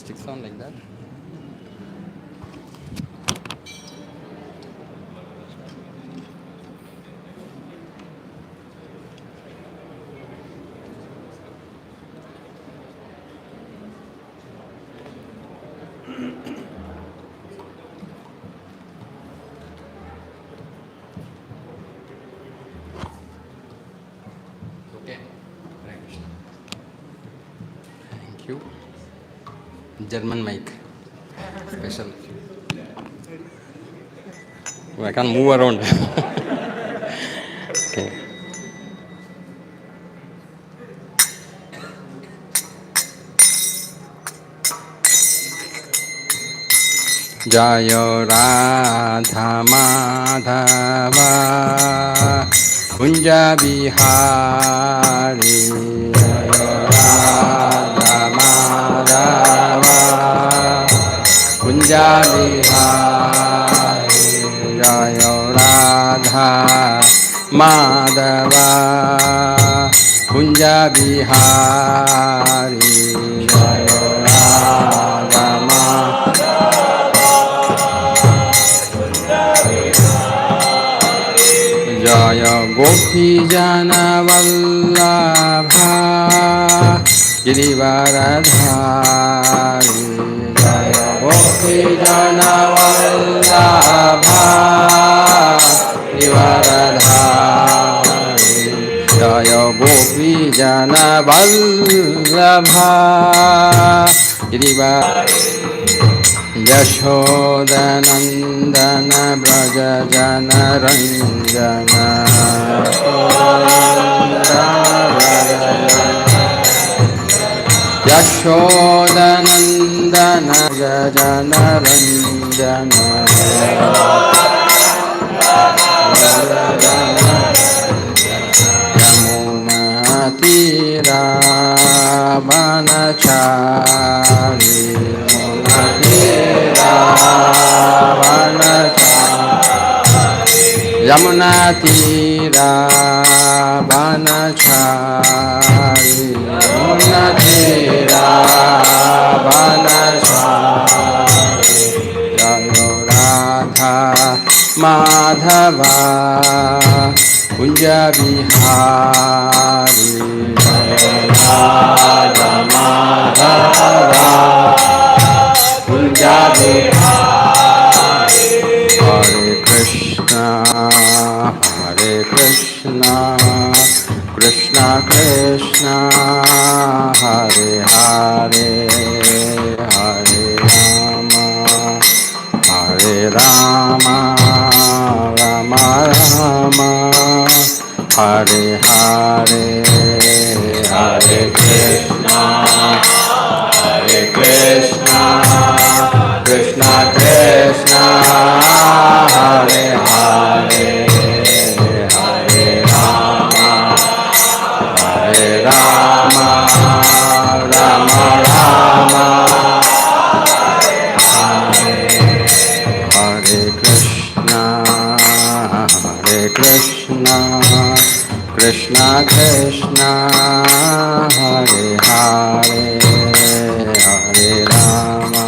sticks on like that. Okay. Thank you. German mic. Special. Oh, I can't move around. Okay. Jaya Radha Madhava Kunja Bihari Jaya Radha Madhava Kunja Bihari Jaya Radha Madhava Kunja Bihari Jaya Radha Jaya Gopi Jana Vallabha Girivaradhari Jaya Gopi Jana Vallabha Girivaradhari Jaya Gopi Jana Vallabha Girivaradhari Yashodanandana Braja Jana Ranjana Yashodanandana Braja Jana Ranjana Yamuna Tira Vanachari Yamuna Tira Vanachari Yamuna Tira Vanachari Jaya Radha Madhava Kunja Bihari Jaya Radha Madhava Kunja Bihari Hare Krishna Hare Krishna Krishna Krishna Hare Hare Hare Rama Hare Rama Rama Rama Hare Hare Hare Krishna Hare Krishna Krishna Krishna Hare Hare Hare Rama Hare Rama Rama Rama Hare Krishna Hare Krishna Krishna Krishna Hare Hare Hare Rama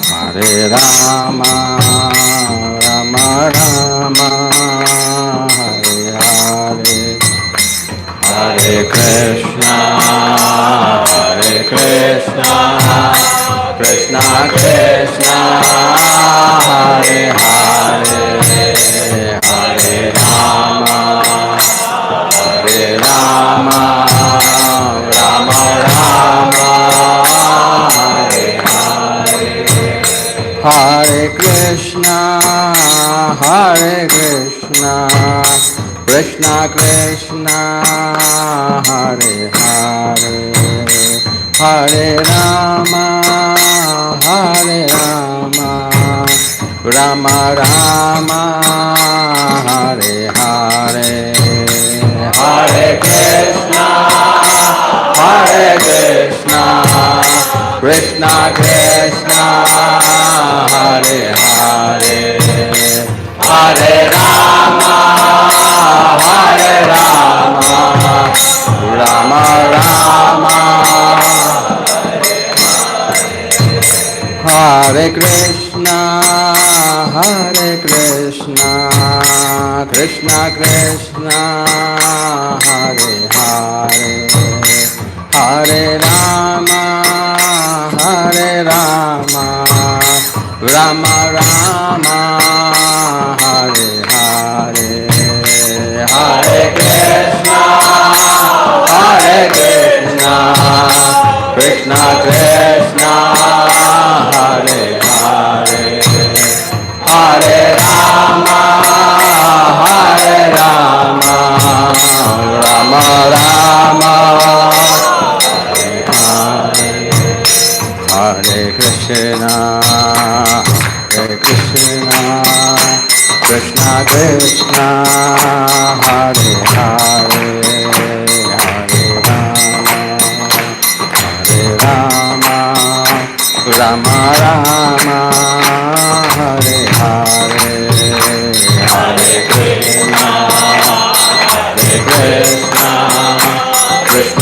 Hare Rama Rama Rama Hare Hare Hare Krishna Krishna Krishna Hare Hare Hare Rama Hare Rama Rama Rama Hare Hare Hare Krishna Krishna Krishna Hare Hare Hare Rama Rama Rama Hare Hare Hare Krishna Krishna Krishna Hare Hare Hare Rama Rama Rama Hare Krishna, Krishna Krishna, Hare Hare, Hare Rama, Rama Rama, Hare Hare, Hare Krishna, Krishna Krishna, Hare Hare, Hare Rama, Rama Rama, Hare Krishna, Krishna Krishna, Hare Hare, Hare Rama, Rama Rama, Hare Hare, Hare Krishna,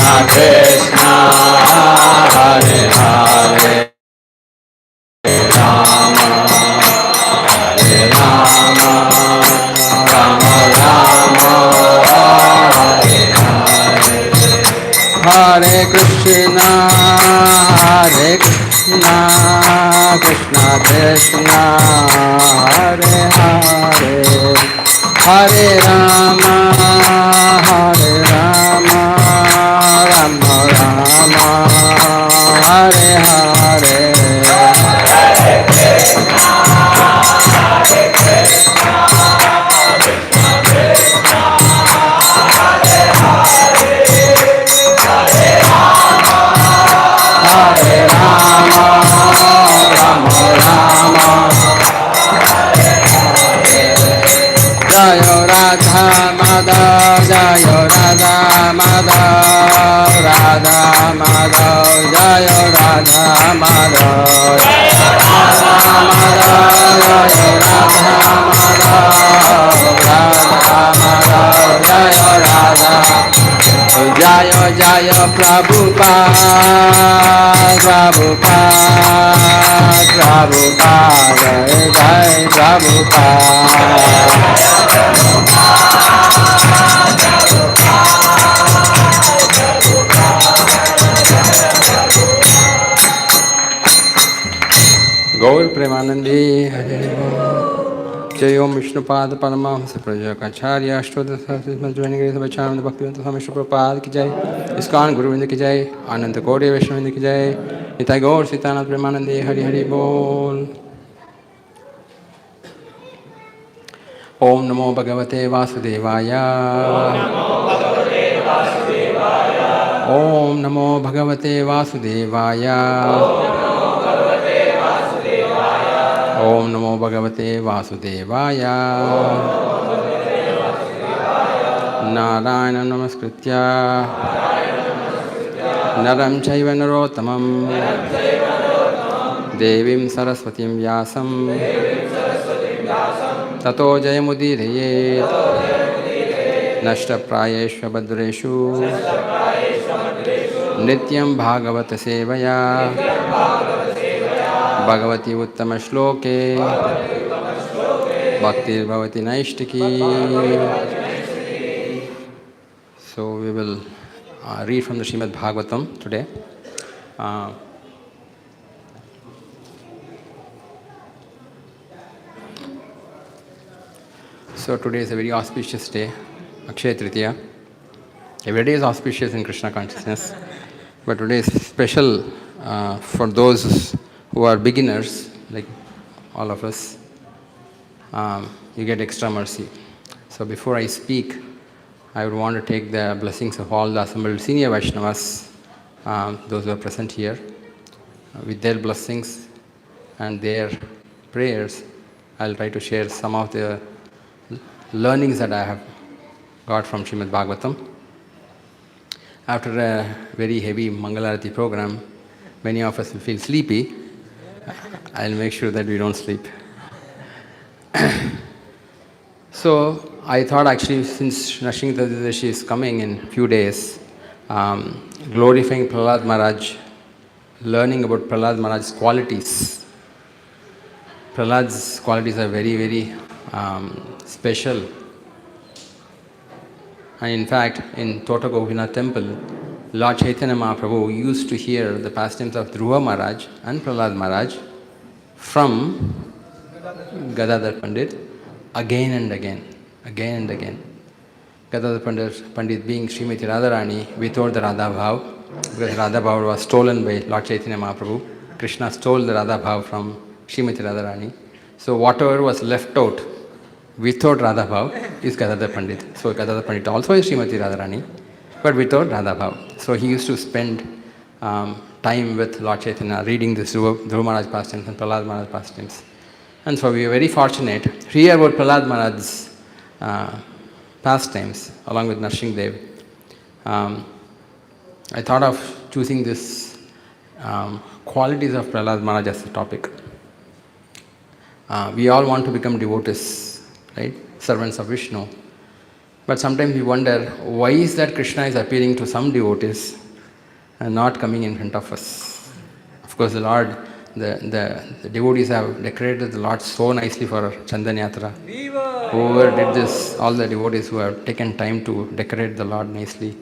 Krishna Krishna, Hare Hare, Rama, Rama Rama, Hare Hare, Hare Krishna, Krishna Krishna, Hare Hare, Hare Rama, Rama Rama, Hare Hare. Jayo Radha Madhav, Jayo Radha Madhav, Radha Madhav, Jayo Radha Madhav, Jayo Radha Madhav, Jayo Radha Madhav, Jayo Radha, Jayo Jayo Prabhupada, Jai Prabhupada. Gaur Premanandi, Hare Jai Om Vishnupad Paramahamsa Prajakacharya Ashtodasasma joining Grace Bachananda Bhaktivedanta Swami Shri Prabhupada ki jai, ISKCON Guru Vrinda ki jai, Ananta Gauriya Vaishnava Vrinda ki jai, Nitai Gaur Sitanath Premanandi, Hari Hari Bol. Om Namo Bhagavate Vasudevaya. Om Namo Bhagavate Vasudevaya. Om Namo Bhagavate Vasudevaya. Narayana Namaskritya Naram Chaiva Narottamam Devim Saraswatim Vyasam Tato Jayamudiraye Nashta Prayeshva Badreshu Nityam Bhagavata Sevaya Bhagavati Uttama Shloke Bhaktir Bhavati Naishtiki. So we will read from the Srimad Bhagavatam today. So today is a very auspicious day, Akshaya Tritiya. Every day is auspicious in Krishna consciousness, but today is special for those who are beginners, like all of us. You get extra mercy. So before I speak, I would want to take the blessings of all the assembled senior Vaishnavas, those who are present here. With their blessings and their prayers, I'll try to share some of the learnings that I have got from Srimad Bhagavatam. After a very heavy Mangalarati program, many of us will feel sleepy. I'll make sure that we don't sleep. So I thought actually, since Nrsimha Dashi is coming in a few days, glorifying Prahlad Maharaj, learning about Prahlad Maharaj's qualities Prahlad's qualities are very, very special. And in fact, in Tota Gopinath temple, Lord Chaitanya Mahaprabhu used to hear the pastimes of Dhruva Maharaj and Prahlad Maharaj from Gadadhar Pandit again and again, again and again. Gadadhar Pandit being Srimati Radharani without the Radha Bhav, because Radha Bhav was stolen by Lord Chaitanya Mahaprabhu. Krishna stole the Radha Bhav from Srimati Radharani. So whatever was left out without Radha Bhav is Gadadhar Pandit. So Gadadhar Pandit also is Srimati Radharani, but without Radha Bhav. So he used to spend time with Lord Chaitanya, reading the Dhruva Maharaj pastimes and Prahlad Maharaj pastimes. And so we are very fortunate to hear about Prahlad Maharaj's pastimes along with Narsingdev. I thought of choosing this qualities of Prahlad Maharaj as a topic. We all want to become devotees, right? Servants of Vishnu. But sometimes we wonder, why is that Krishna is appearing to some devotees and not coming in front of us? Of course, the Lord, the devotees have decorated the Lord so nicely for Chandan Yatra. Whoever did this, all the devotees who have taken time to decorate the Lord nicely,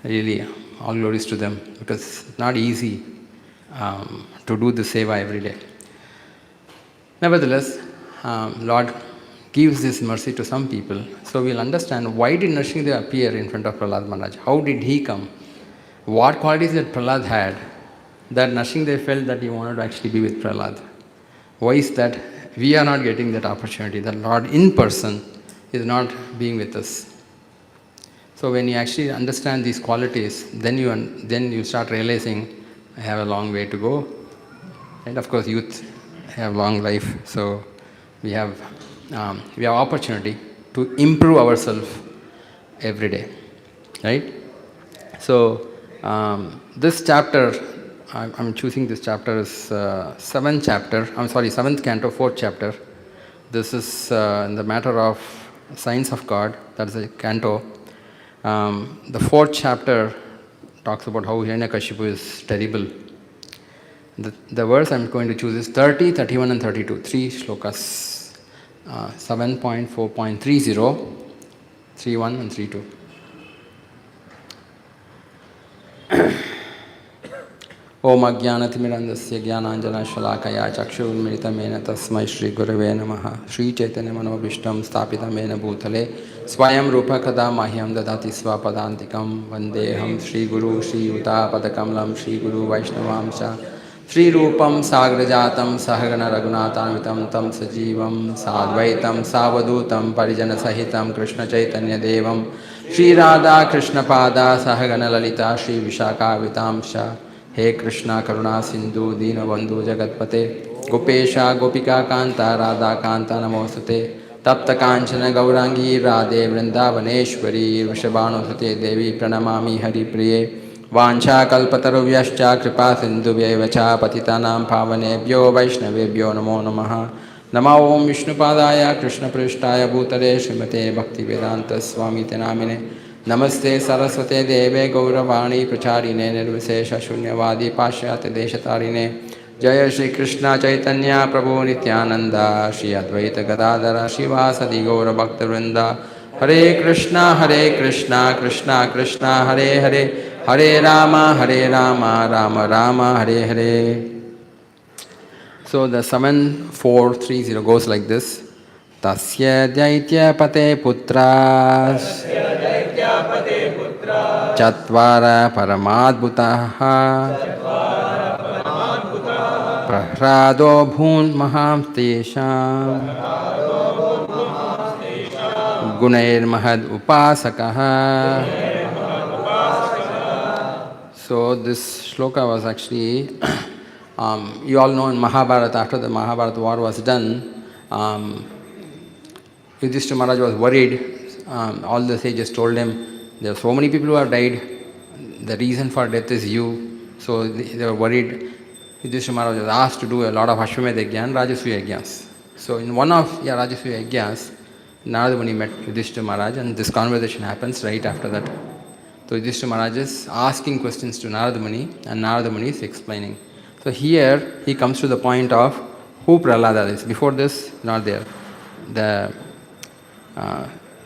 really, all glories to them, because it's not easy to do the seva every day. Nevertheless, Lord gives this mercy to some people, so we'll understand why did Narsingdev appear in front of Prahlad Maharaj? How did he come? What qualities that Prahlad had that Narsingdev felt that he wanted to actually be with Prahlad? Why is that we are not getting that opportunity, that Lord in person is not being with us? So when you actually understand these qualities, then you start realizing, I have a long way to go. And of course, youth have long life, so we have opportunity to improve ourselves every day, right? So this chapter, I'm choosing this chapter as seventh canto, fourth chapter. This is in the matter of science of God. That is a canto. The fourth chapter talks about how Hiranyakashipu is terrible. The verse I'm going to choose is 30, 31 and 32. 3 shlokas. 7.4.30, 31 and 32. Om Ajnanatimirandasya Jnananjana Shalakaya Chakshurmiritamena Tasmai Shri Gurave Namaha Shri Chaitanya Manobhishtam Stapitamena Bhutale Swayam Rupa Kada Mahyam Dadati Swapadantikam Vandeham Shri Guru Shri Yuta Padakamalam Shri Guru Vaishnavamsha Shri Rupam Sagrajatam Sahagana Raghunathanvitam Tam Sajivam Sadvaitam Savadutam Parijana Sahitam Krishna Chaitanya Devam Shri Radha Krishna Pada Sahagana Lalita Shri Vishaka Vitamsha He Krishna Karuna Sindhu Dina Bandhu Jagatpate Gopesha Gopika Kanta Radha Kanta Namostate Tapta Kanchana Gaurangi Radhe Vrindavaneshwari Vrishabhanusate Devi Pranamami Hari Priye Vancha kalpatarubhyascha kripa sindhubhyeva cha patitanam pavanebhyo vaishnavebhyo namo namaha Nama om Vishnupadaya Krishna Prishtaya Bhutale Srimate Bhaktivedanta Swami Namine Namaste Saraswate Deve Gauravani Pracharine Nirvisesha Shunyavadi Pashyate Deshatarine Jaya Shri Krishna Chaitanya Prabhu Nityananda Shri Advaita Gadadara Shivasadi Gaura Bhaktivinoda Hare Krishna Krishna Krishna Hare Hare Hare Rama Rama Rama Hare Hare. So the 7.4.30 goes like this. Tasya Daitya Pate Putra Chatvara Paramadbhutaha Prahrado Bhun Maham Tesham Gunair Mahad Upasakaha. So this shloka was actually, you all know in Mahabharata, after the Mahabharata war was done, Yudhishthira Maharaj was worried. All the sages told him, there are so many people who have died, the reason for death is you. So they were worried. Yudhishthira Maharaj was asked to do a lot of Ashwamedha Yajna and Rajasuya Yajnas. So in one of Rajasuya Yajnas, Narada Muni met Yudhishthira Maharaj, and this conversation happens right after that. So Yudhishthira Maharaj is asking questions to Narada Muni, and Narada Muni is explaining. So here he comes to the point of who Prahlada is. Before this, not there. The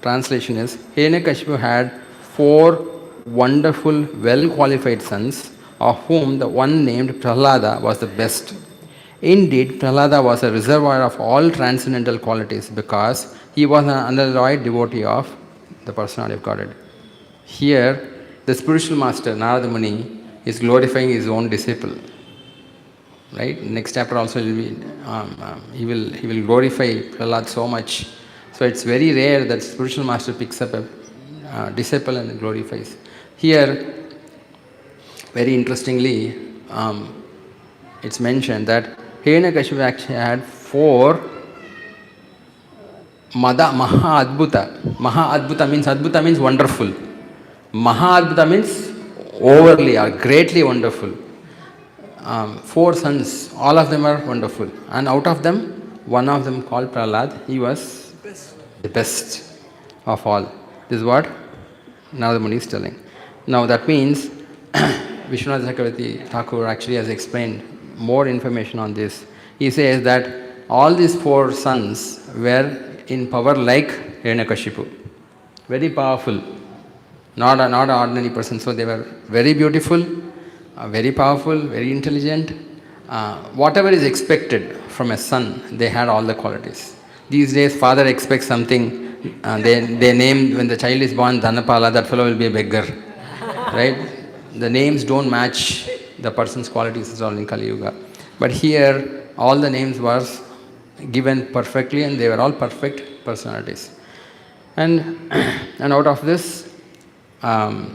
translation is, Hiranyakashipu had 4 wonderful, well-qualified sons, of whom the one named Prahlada was the best. Indeed, Prahlada was a reservoir of all transcendental qualities because he was an unalloyed devotee of the personality of Godhead. Here, the spiritual master, Narada Muni, is glorifying his own disciple. Right? Next chapter also will be, he will glorify Prahlad so much. So it's very rare that spiritual master picks up a disciple and glorifies. Here, very interestingly, it's mentioned that Hiranyakashipu actually had 4 Maha Adbhuta. Maha Adbhuta means wonderful. Maha Adbhuta means overly or greatly wonderful. 4 sons, all of them are wonderful. And out of them, one of them called Prahlad, he was the best of all. This is what Narada Muni is telling. Now that means Vishwanath Chakravarti Thakur actually has explained more information on this. He says that all these 4 sons were in power like Hiranyakashipu. Very powerful. Not an ordinary person. So they were very beautiful, very powerful, very intelligent. Whatever is expected from a son, they had all the qualities. These days, father expects something, they name, when the child is born, Dhanapala, that fellow will be a beggar. Right? The names don't match the person's qualities, is all in Kali Yuga. But here, all the names were given perfectly and they were all perfect personalities. And out of this, Narada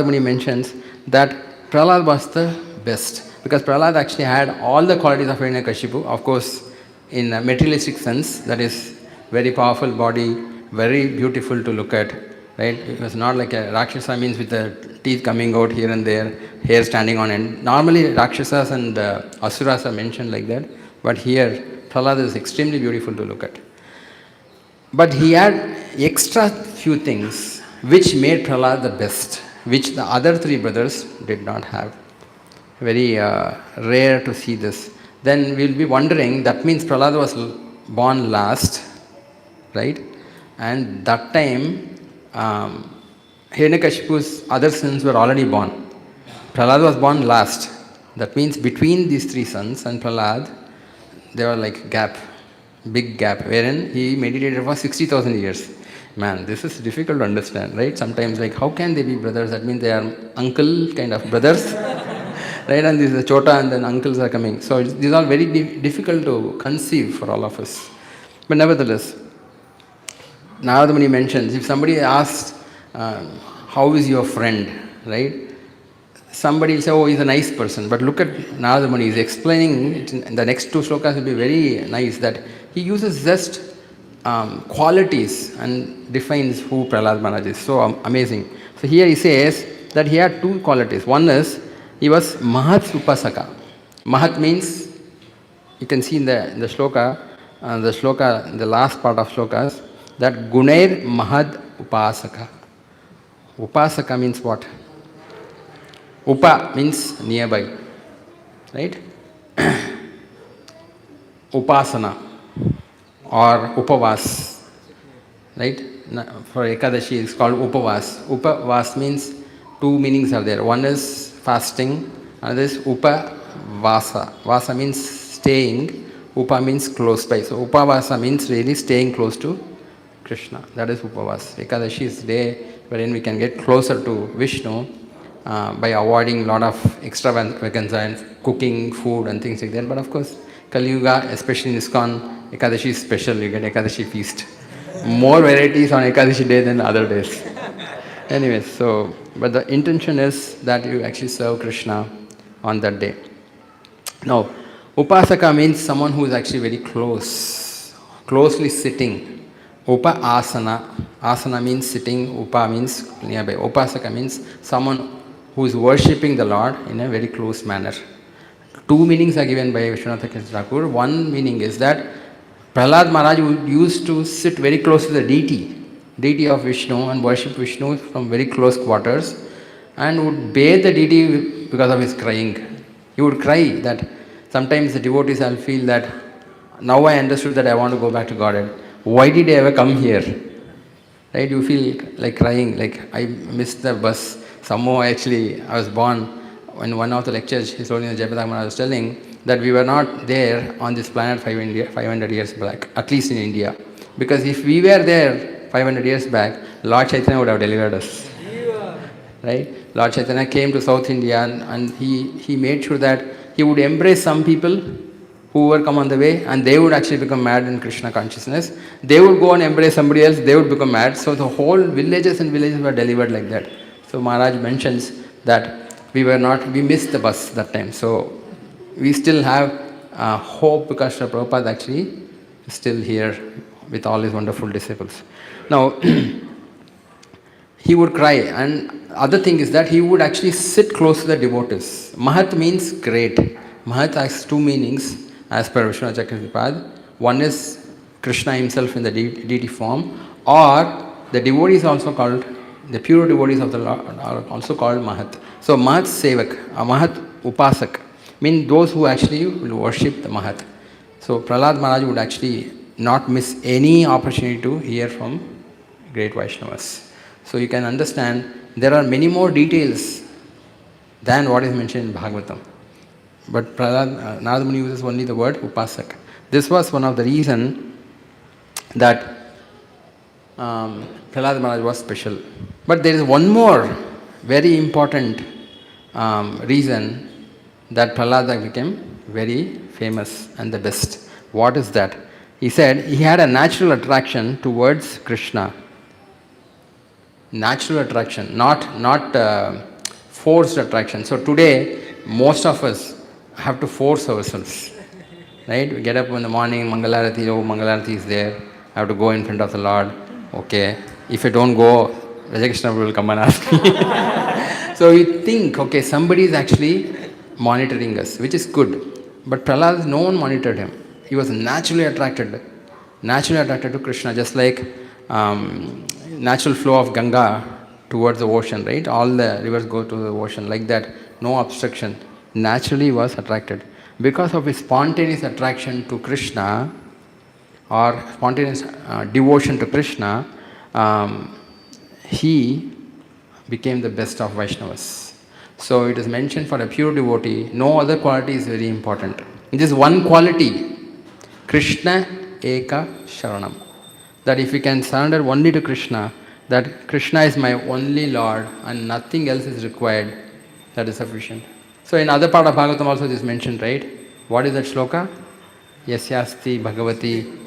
Muni mentions that Prahlad was the best, because Prahlad actually had all the qualities of Hiranyakashipu. Of course, in a materialistic sense, that is very powerful body, very beautiful to look at. Right? It was not like a Rakshasa, means with the teeth coming out here and there, hair standing on end. Normally, Rakshasas and Asuras are mentioned like that, but here, Prahlad is extremely beautiful to look at. But he had extra few things which made Prahlad the best, which the other 3 brothers did not have. Very rare to see this. Then we will be wondering, that means Prahlad was born last, right? And that time, Hiranyakashipu's other sons were already born. Prahlad was born last. That means between these 3 sons and Prahlad, there was like gap, big gap, wherein he meditated for 60,000 years. Man, this is difficult to understand, right? Sometimes, like, how can they be brothers? That means they are uncle kind of brothers, right? And this is a chota, and then uncles are coming. So these are very difficult to conceive for all of us. But nevertheless, Narada Muni mentions, if somebody asks, how is your friend, right? Somebody will say, oh, he's a nice person. But look at Narada Muni, he's explaining it in the next 2 slokas will be very nice, that he uses just qualities and defines who Prahlad Maharaj is. So amazing. So here he says that he had 2 qualities. One is, he was Mahat Upasaka. Mahat means, you can see in the shloka, the last part of shlokas, that Gunair Mahad Upasaka. Upasaka means what? Upa means nearby, right? Upasana or Upavas, right? For Ekadashi it's called Upavas. Upavas means 2 meanings are there. One is fasting, another is Upavasa. Vasa means staying, Upa means close by. So Upavasa means really staying close to Krishna. That is Upavas. Ekadashi is day wherein we can get closer to Vishnu by avoiding a lot of extravaganza and cooking food and things like that. But of course, Kali Yuga, especially in ISKCON, Ekadashi is special. You get Ekadashi feast. More varieties on Ekadashi day than other days. Anyways, so, but the intention is that you actually serve Krishna on that day. Now, Upasaka means someone who is actually very closely sitting. Upa asana. Asana means sitting, Upa means nearby. Upasaka means someone who is worshipping the Lord in a very close manner. 2 meanings are given by Vishwanath Thakur. One meaning is that Prahlad Maharaj used to sit very close to the deity of Vishnu, and worship Vishnu from very close quarters, and would bathe the deity because of his crying. He would cry that Sometimes the devotees will feel that, now I understood that I want to go back to Godhead. Why did I ever come here? Right? You feel like crying, like I missed the bus. Somehow actually I was born. In one of the lectures, His Holiness Jayapataka Maharaj was telling that we were not there on this planet 500 years back, at least in India. Because if we were there 500 years back, Lord Chaitanya would have delivered us. Right? Lord Chaitanya came to South India and he made sure that he would embrace some people who were come on the way, and they would actually become mad in Krishna consciousness. They would go and embrace somebody else, they would become mad. So the whole villages and villages were delivered like that. So Maharaj mentions that we missed the bus that time. So we still have hope because Srila Prabhupada actually is still here with all his wonderful disciples. Now, he would cry, and other thing is that he would actually sit close to the devotees. Mahat means great. Mahat has two meanings as per Vishnu Chakravarti. One is Krishna himself in the deity form, or the devotees also called, the pure devotees of the Lord are also called Mahat. So Mahat Sevak, Mahat Upasak, mean those who actually will worship the Mahat. So Prahlad Maharaj would actually not miss any opportunity to hear from great Vaishnavas. So you can understand there are many more details than what is mentioned in Bhagavatam. But Narada Muni uses only the word Upasak. This was one of the reasons that Prahlad Maharaj was special. But there is one more very important reason that Prahlad became very famous and the best. What is that? He said he had a natural attraction towards Krishna. Natural attraction, not forced attraction. So today, most of us have to force ourselves. Right? We get up in the morning, Mangalarati, oh, Mangalarati is there. I have to go in front of the Lord. Okay. If I don't go, Vijay Krishna will come and ask me. So we think, okay, somebody is actually monitoring us, which is good. But Prahlad, no one monitored him. He was naturally attracted to Krishna, just like natural flow of Ganga towards the ocean, right? All the rivers go to the ocean like that, no obstruction. Naturally was attracted. Because of his spontaneous attraction to Krishna, or spontaneous devotion to Krishna, he became the best of Vaishnavas. So it is mentioned for a pure devotee, no other quality is very important. It is one quality, Krishna Eka Sharanam. That if we can surrender only to Krishna, that Krishna is my only Lord and nothing else is required, that is sufficient. So in other part of Bhagavatam also it is mentioned, right? What is that shloka? Yasyasti Bhagavati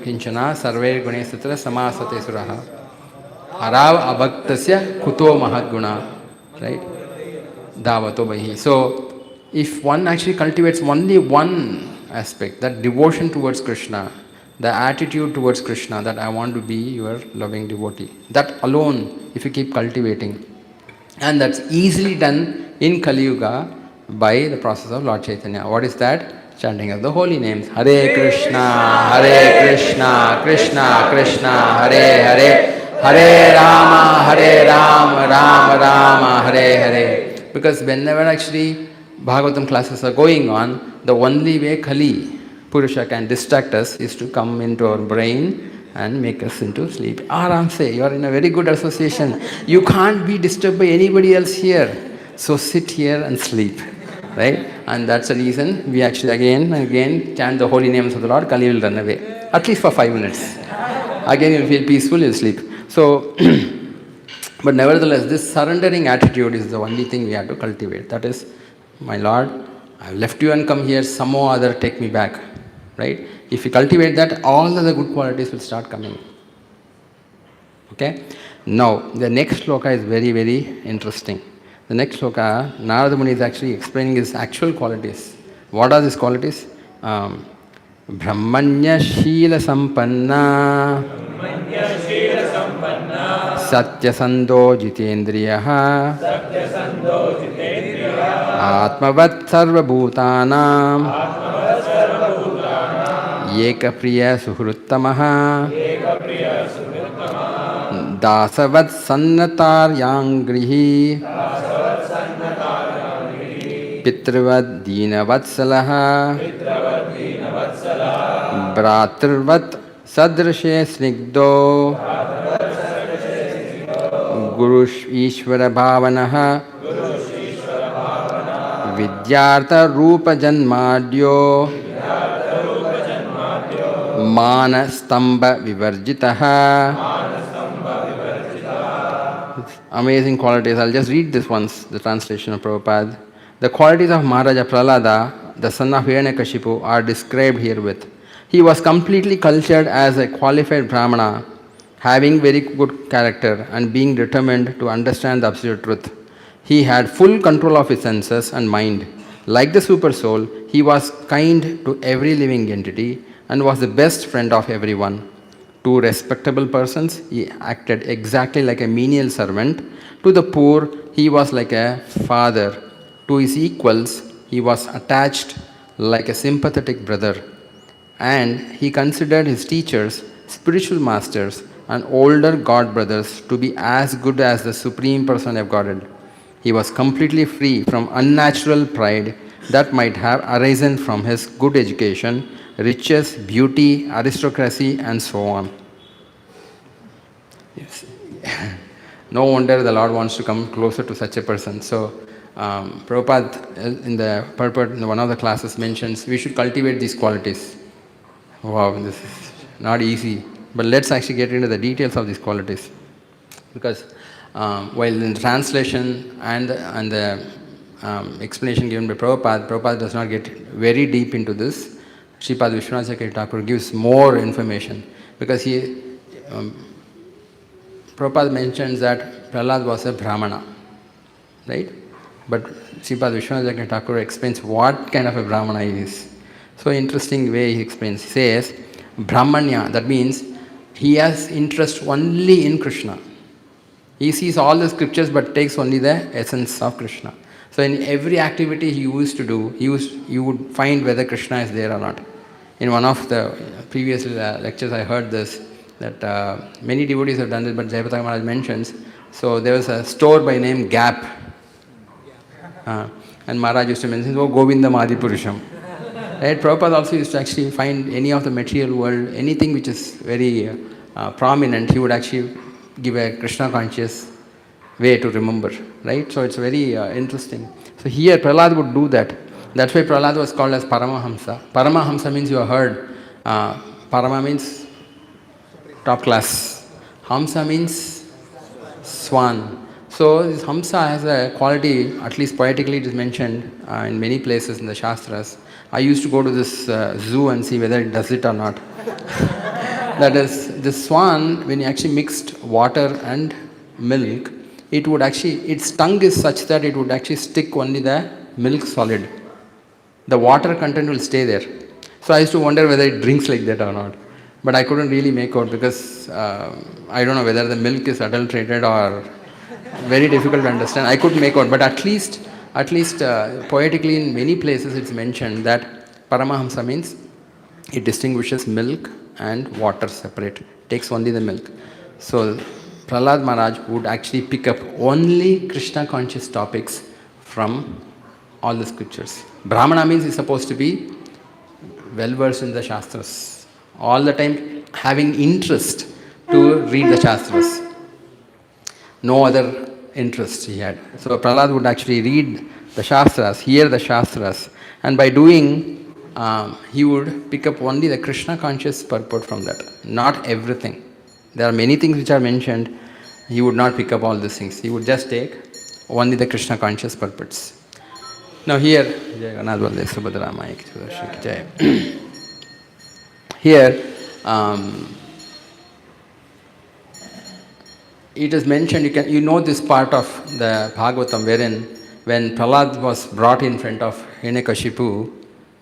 Kinchana Sarve Gune Satra Samasate Suraha Arav Abhaktasya Kuto Mahadguna. Right? Davato Bahi. So if one actually cultivates only one aspect, that devotion towards Krishna, the attitude towards Krishna, that I want to be your loving devotee, that alone if you keep cultivating, and that's easily done in Kali Yuga by the process of Lord Chaitanya. What is that? Chanting of the holy names. Hare Krishna, Krishna Krishna, Hare Hare, Hare Rama, Rama Rama, Hare Hare. Because whenever actually Bhagavatam classes are going on, the only way Kali Purusha can distract us is to come into our brain and make us into sleep. Aram say, you are in a very good association. You can't be disturbed by anybody else here. So sit here and sleep. Right? And that's the reason we actually again and again chant the holy names of the Lord. Kali will run away. At least for 5 minutes. Again you'll feel peaceful, you'll sleep. So, but nevertheless, this surrendering attitude is the only thing we have to cultivate. That is, my Lord, I've left you and come here, somehow or other take me back. Right? If you cultivate that, all the good qualities will start coming. Okay? Now, the next sloka is very, very interesting. The next sloka, Narada Muni is actually explaining his actual qualities. What are these qualities? Brahmanya Shila Sampanna, Satya Sando Jitendriyaha, Atmavat Sarva Bhutanam, Yekapriya Suhruttamaha, Dasavat Sannatar Yangrihi, Pitravad Deenavatsalaha Bhratrvat Sadrishe Snigdho Gurush Ishvara Bhavanaha Vidyartha Rupa Janmadyo Mana Stamba Vivarjitaha. Amazing qualities. I'll just read this once, the translation of Prabhupada. The qualities of Maharaja Prahlada, the son of Hiranyakashipu, are described herewith. He was completely cultured as a qualified Brahmana, having very good character and being determined to understand the absolute truth. He had full control of his senses and mind. Like the super soul, he was kind to every living entity and was the best friend of everyone. To respectable persons, he acted exactly like a menial servant. To the poor, he was like a father. To his equals, he was attached like a sympathetic brother. And he considered his teachers, spiritual masters, and older god brothers to be as good as the Supreme Person of Godhead. He was completely free from unnatural pride that might have arisen from his good education, riches, beauty, aristocracy, and so on. Yes. No wonder the Lord wants to come closer to such a person. So, Prabhupada in the purport in one of the classes mentions we should cultivate these qualities. Wow, this is not easy. But let's actually get into the details of these qualities. Because while in translation and the explanation given by Prabhupada does not get very deep into this. Sripad Vishwanath Chakravarti Thakur gives more information because Prabhupada mentions that Prahlad was a Brahmana, right? But Sripad Vishwanath Chakravarti Thakur explains what kind of a Brahmana he is. So interesting way he explains. He says, Brahmanya, that means he has interest only in Krishna. He sees all the scriptures but takes only the essence of Krishna. So in every activity he used to do, you would find whether Krishna is there or not. In one of the previous lectures I heard this, that many devotees have done this, but Jayapataka Maharaj mentions, so there was a store by name Gap. And Maharaj used to mention, oh Govindam Adipurusham. Right? Prabhupada also used to actually find any of the material world, anything which is very prominent, he would actually give a Krishna conscious way to remember, right? So it's very interesting. So here Prahlad would do that. That's why Prahlad was called as Paramahamsa. Paramahamsa means you have heard. Parama means top class. Hamsa means swan. So this Hamsa has a quality, at least poetically it is mentioned in many places in the Shastras. I used to go to this zoo and see whether it does it or not. That is, the swan, when you actually mixed water and milk, it would actually, its tongue is such that it would actually stick only the milk solid. The water content will stay there. So I used to wonder whether it drinks like that or not. But I couldn't really make out because I don't know whether the milk is adulterated or very difficult to understand. I couldn't make out, but at least poetically in many places it's mentioned that Paramahamsa means it distinguishes milk and water separate, takes only the milk. So Prahlad Maharaj would actually pick up only Krishna conscious topics from all the scriptures. Brahmana means he's supposed to be well versed in the Shastras, all the time having interest to read the Shastras. No other interest he had. So Prahlad would actually read the Shastras, hear the Shastras, and by doing, he would pick up only the Krishna conscious purport from that, not everything. There are many things which are mentioned, he would not pick up all these things. He would just take only the Krishna conscious purports. Now here, here, it is mentioned, you know this part of the Bhagavatam wherein when Prahlad was brought in front of Hiranyakashipu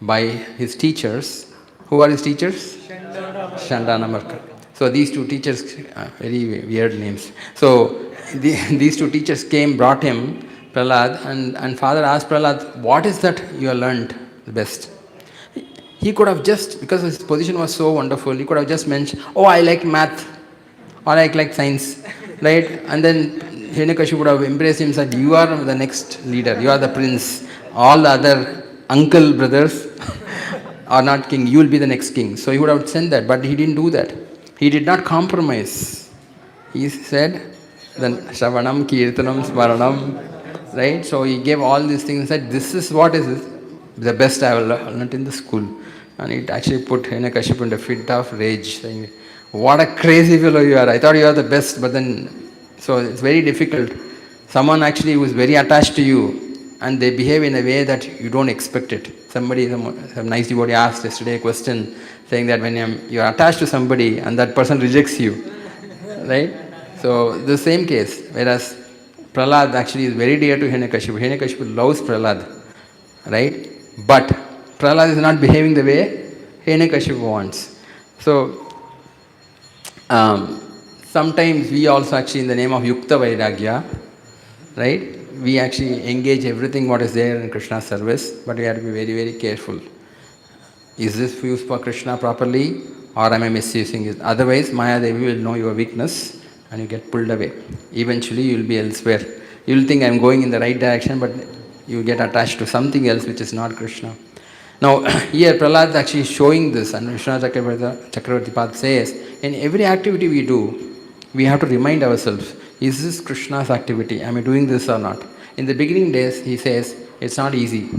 by his teachers. Who are his teachers? Shandana Markar. So these two teachers, very weird names. So these two teachers came, brought him, Prahlad, and father asked Prahlad, what is that you have learned the best? He could have just, because his position was so wonderful, he could have just mentioned, oh, I like math, or I like science, right? And then Hiranyakashipu would have embraced him and said, you are the next leader, you are the prince, all the other uncle brothers are not king, you will be the next king. So he would have sent that, but he didn't do that. He did not compromise. He said, then Shravanam, Kirtanam, Smaranam, right? So he gave all these things and said, this is what is the best I will learn in the school. And it actually put Hiranyakashipu in a fit of rage, saying, what a crazy fellow you are. I thought you are the best, but then, so it's very difficult. Someone actually who is very attached to you and they behave in a way that you don't expect it. Some nice devotee asked yesterday a question saying that when you are attached to somebody and that person rejects you, right? So the same case, whereas Prahlad actually is very dear to Hiranyakashipu. Hiranyakashipu loves Prahlad, right? But Prahlad is not behaving the way Hiranyakashipu wants. So sometimes we also actually, in the name of Yukta Vairagya, right, we actually engage everything what is there in Krishna's service, but we have to be very, very careful. Is this used for Krishna properly, or am I misusing it? Otherwise, Maya Devi will know your weakness and you get pulled away. Eventually, you will be elsewhere. You will think I am going in the right direction, but you get attached to something else which is not Krishna. Now, here Prahlad is actually showing this, and Vishwanath Chakravarti Pad says, in every activity we do, we have to remind ourselves, is this Krishna's activity? Am I doing this or not? In the beginning days, he says, it's not easy.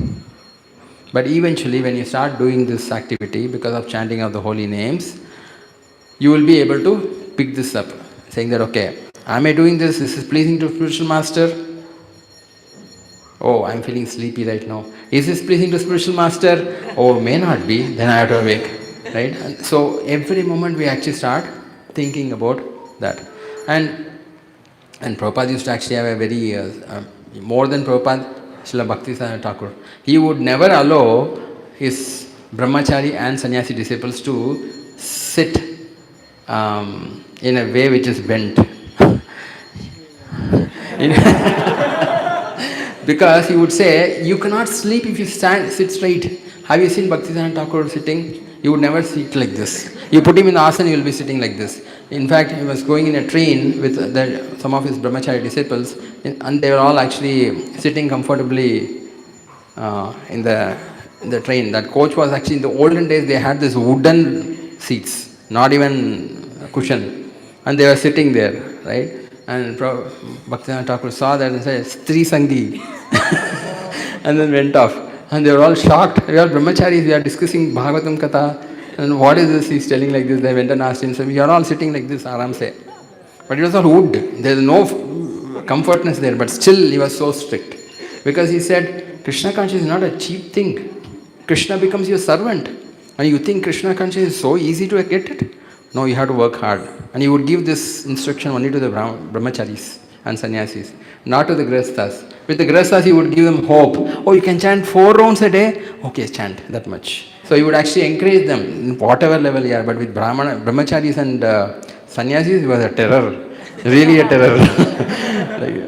But eventually, when you start doing this activity, because of chanting of the holy names, you will be able to pick this up, saying that, okay, am I doing this? This is pleasing to spiritual master? Oh, I'm feeling sleepy right now. Is this pleasing to spiritual master? Oh, may not be. Then I have to awake, right? And so every moment we actually start thinking about that. And Prabhupada used to actually have a very, more than Prabhupada, Srila Bhakti-Siddhanta Thakur. He would never allow his brahmachari and sannyasi disciples to sit in a way which is bent. Because he would say, you cannot sleep if you sit straight. Have you seen Bhakti-Siddhanta Thakur sitting? You would never sit like this. You put him in asana, he will be sitting like this. In fact, he was going in a train with some of his brahmachari disciples, and they were all actually sitting comfortably in the train. That coach was actually, in the olden days, they had these wooden seats, not even cushion. And they were sitting there, right? And Bhaktivinoda Thakur saw that and said, Stri Sangi. And then went off. And they were all shocked. We are brahmacharis, we are discussing Bhagavatam Katha. And what is this? He's telling like this. They went and asked him, so we are all sitting like this, aram se. But it was all wood. There is no comfortness there. But still he was so strict. Because he said, Krishna consciousness is not a cheap thing. Krishna becomes your servant. And you think Krishna consciousness is so easy to get it? No, you have to work hard. And he would give this instruction only to the brahmacharis and sannyasis, not to the grihasthas. With the grihasthas, he would give them hope. Oh, you can chant 4 rounds a day? Okay, chant that much. So he would actually encourage them in whatever level you are. But with brahmacharis and sannyasis, he was a terror. Really a terror.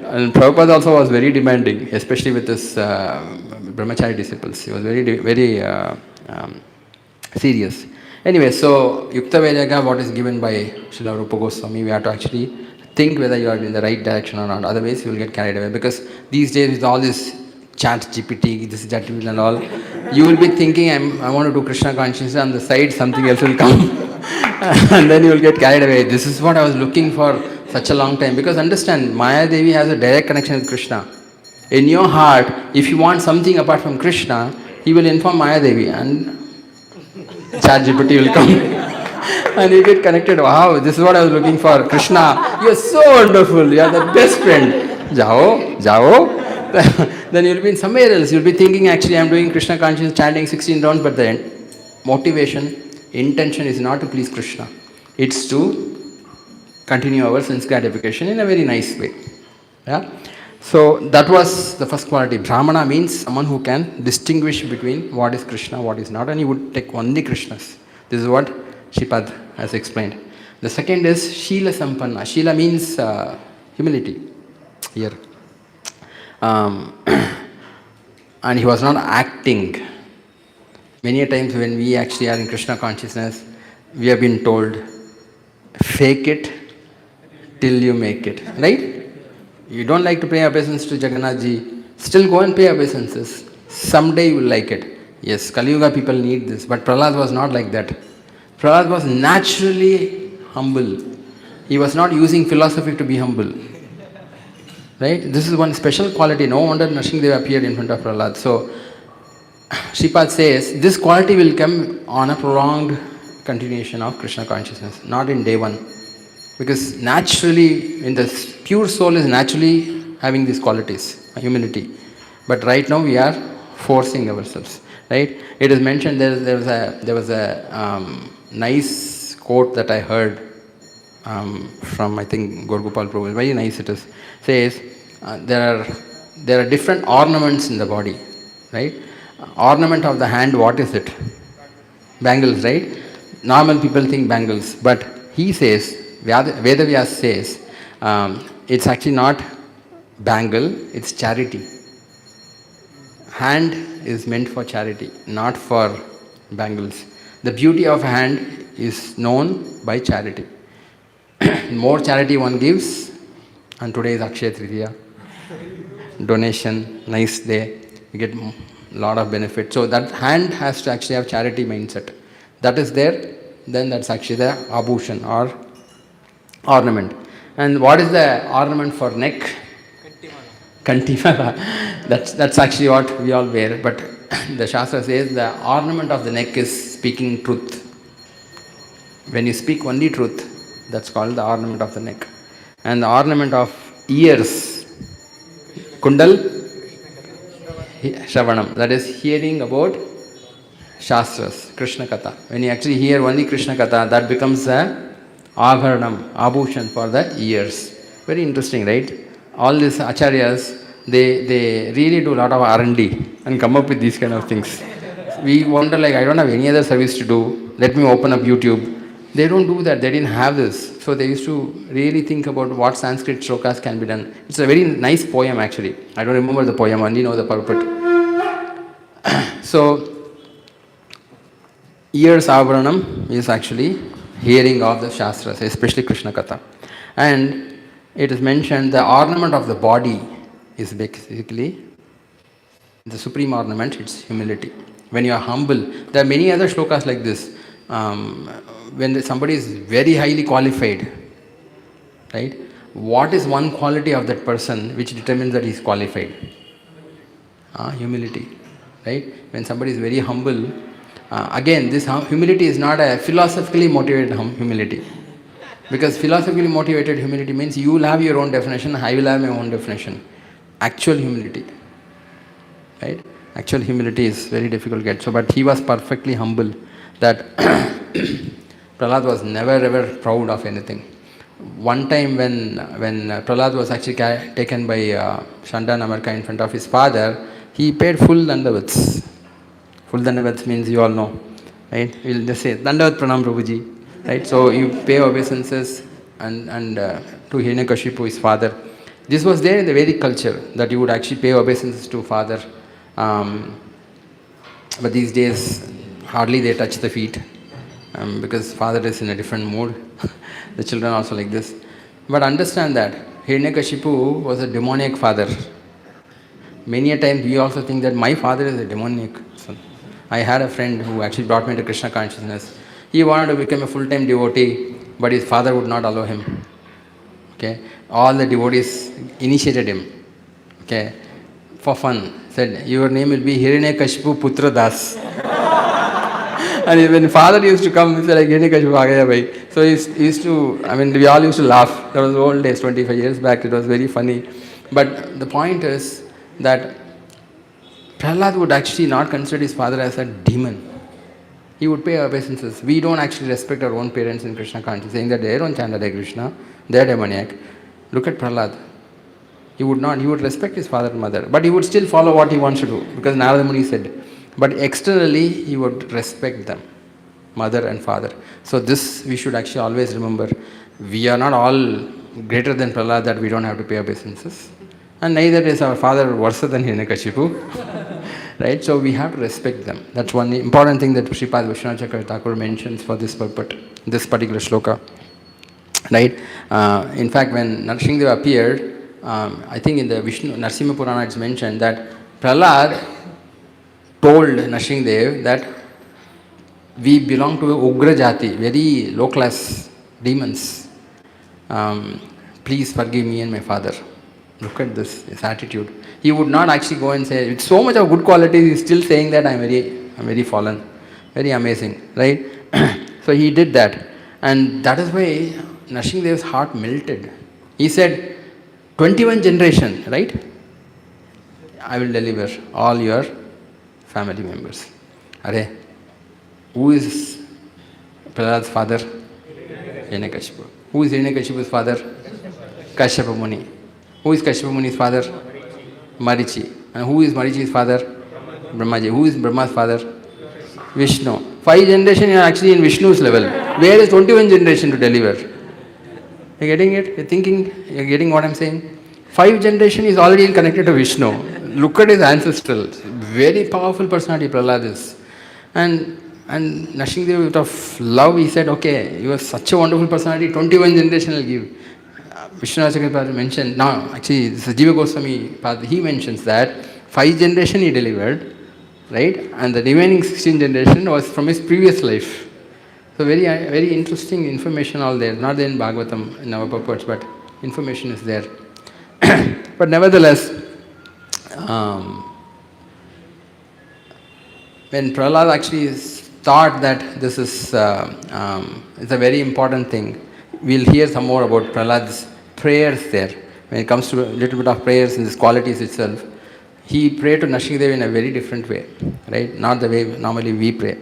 And Prabhupada also was very demanding, especially with his brahmachari disciples. He was very serious. Anyway, so Yukta Vairagya, what is given by Srila Rupa Goswami, we have to actually think whether you are in the right direction or not. Otherwise, you will get carried away. Because these days, with all this chat GPT, this GPT and all, you will be thinking, I want to do Krishna consciousness, on the side something else will come. And then you will get carried away. This is what I was looking for such a long time. Because understand, Maya Devi has a direct connection with Krishna. In your heart, if you want something apart from Krishna, he will inform Maya Devi and ChatGPT will come. And you get connected. Wow, this is what I was looking for. Krishna, you are so wonderful. You are the best friend. Jao. Then you will be in somewhere else. You will be thinking, actually, I am doing Krishna consciousness, chanting 16 rounds, but the motivation, intention is not to please Krishna. It's to continue our sense gratification in a very nice way. Yeah? So that was the first quality. Brahmana means someone who can distinguish between what is Krishna, what is not, and he would take only Krishnas. This is what Shripad has explained. The second is Shila Sampanna. Shila means humility here. And he was not acting. Many a times when we actually are in Krishna consciousness, we have been told, fake it till you make it. Right? You don't like to pay obeisance to Jagannath ji, still go and pay obeisances. Someday you will like it. Yes, Kali Yuga people need this, but Prahlad was not like that. Prahlad was naturally humble. He was not using philosophy to be humble. Right? This is one special quality. No wonder Nrsimhadev appeared in front of Prahlad. So, Sripad says this quality will come on a prolonged continuation of Krishna consciousness, not in day one. Because naturally, in the pure soul is naturally having these qualities, humility. But right now we are forcing ourselves. Right? It is mentioned there was a nice quote that I heard from I think Gauranga Prabhu. Very nice it is. Says there are different ornaments in the body. Right? Ornament of the hand, what is it? Bangles, right? Normal people think bangles, but he says, Vedavyas says, it's actually not bangle, it's charity. Hand is meant for charity, not for bangles. The beauty of a hand is known by charity. More charity one gives, and today is Akshaya Tritiya. Donation, nice day, you get a lot of benefit. So that hand has to actually have charity mindset. That is there, then that's actually the abhushan or ornament. And what is the ornament for neck? Kantimala. That's actually what we all wear. But the Shastra says the ornament of the neck is speaking truth. When you speak only truth, that's called the ornament of the neck. And the ornament of ears, Kundal Shravanam, that is hearing about Shastras, Krishna Katha. When you actually hear only Krishna Katha, that becomes a abharanam, abhushan for the ears. Very interesting, right? All these acharyas, they really do a lot of R&D and come up with these kind of things. We wonder like, I don't have any other service to do, let me open up YouTube. They don't do that, they didn't have this. So they used to really think about what Sanskrit shlokas can be done. It's a very nice poem actually. I don't remember the poem, only know the purport. So, ears avaranam is actually hearing of the Shastras, especially Krishna Katha. And it is mentioned the ornament of the body is basically the supreme ornament, it's humility. When you are humble, there are many other shlokas like this. When somebody is very highly qualified, right? What is one quality of that person which determines that he is qualified? Humility, right? When somebody is very humble, again, this humility is not a philosophically motivated humility. Because philosophically motivated humility means you will have your own definition, I will have my own definition. Actual humility, right? Actual humility is very difficult to get. So, but he was perfectly humble. That Prahlad was never ever proud of anything. One time when Prahlad was actually taken by Shanda Namarka in front of his father, he paid full dandavats. Full dandavats means you all know, right? We'll just say Dandavat Pranam Prabhuji, right? So you pay obeisances and to Hiranyakashipu, his father. This was there in the Vedic culture that you would actually pay obeisances to father. But these days hardly they touch the feet because father is in a different mood. The children also like this. But understand that Hiranyakashipu was a demoniac father. Many a time we also think that my father is a demoniac son. I had a friend who actually brought me to Krishna consciousness. He wanted to become a full-time devotee, but his father would not allow him. Okay, all the devotees initiated him. Okay, for fun, said, your name will be Hiranyakashipu Putra Das. And when father used to come, he said, like, Hiranyakashipu aa gaya bhai. So he used to, I mean, we all used to laugh. That was old days, 25 years back. It was very funny. But the point is that Prahlad would actually not consider his father as a demon. He would pay obeisances. We don't actually respect our own parents in Krishna consciousness, saying that they don't chant Hare Krishna, they are demoniac. Look at Prahlad. He would not, he would respect his father and mother, but he would still follow what he wants to do, because Narada Muni said. But externally, he would respect them, mother and father. So this we should actually always remember. We are not all greater than Prahlad that we don't have to pay obeisances. And neither is our father worse than Hiranyakashipu. Right? So we have to respect them. That's one important thing that Sripad Vishwanath Chakravarti Thakur mentions for this purport, this particular shloka. Right? In fact, when Nrsimhadev appeared, I think in the Vishnu Narsimha Purana it's mentioned that Prahlad told Nrsimhadev that we belong to a Ugra Jati, very low class demons. Please forgive me and my father. Look at this, his attitude. He would not actually go and say, with so much of good qualities, he's still saying that I'm very fallen. Very amazing, right? So he did that. And that is why Nrsimhadev's heart melted. He said, 21 generation, right? I will deliver all your family members. Are, who is Prahlad's father? Hiranyakashipu. Who is Hiranyakashipu's father? Kashyapa Muni. Who is Kashyapa Muni's father? Marichi. And who is Marichi's father? Brahmaji. Who is Brahma's father? Vishnu. 5 generations are actually in Vishnu's level. Where is 21 generation to deliver? You getting it? You're thinking, you're getting what I'm saying? 5 generation is already connected to Vishnu. Look at his ancestral. Very powerful personality Prahlad is. And Nrsimhadev, out of love, he said, okay, you are such a wonderful personality, 21 generation will give. Vishnu mentioned, no, actually, this is Jiva Goswami, he mentions that 5 generation he delivered, right? And the remaining 16 generation was from his previous life. So very interesting information all there. Not there in Bhagavatam, in our purports, but information is there. But nevertheless, when Prahlad actually thought that this is it's a very important thing, we'll hear some more about Prahlad's prayers there. When it comes to a little bit of prayers and these qualities itself, he prayed to Nrsimhadev in a very different way, right? Not the way normally we pray.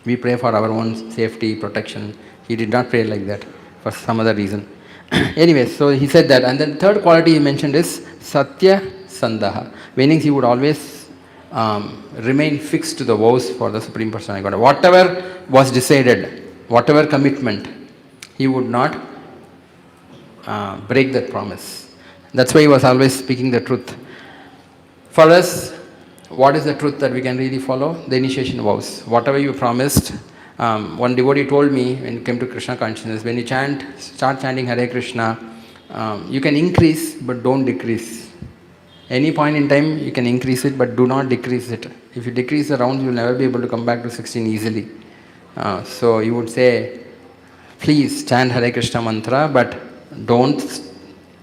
We pray for our own safety, protection. He did not pray like that for some other reason. Anyway, so he said that. And then third quality he mentioned is Satya Sandaha, meaning he would always remain fixed to the vows for the Supreme Personality of God. Whatever was decided, whatever commitment, he would not break that promise. That's why he was always speaking the truth. For us, what is the truth that we can really follow? The initiation vows. Whatever you promised. One devotee told me when it came to Krishna consciousness, when you start chanting Hare Krishna, you can increase but don't decrease. Any point in time you can increase it but do not decrease it. If you decrease the rounds, you will never be able to come back to 16 easily. So you would say, please chant Hare Krishna mantra but don't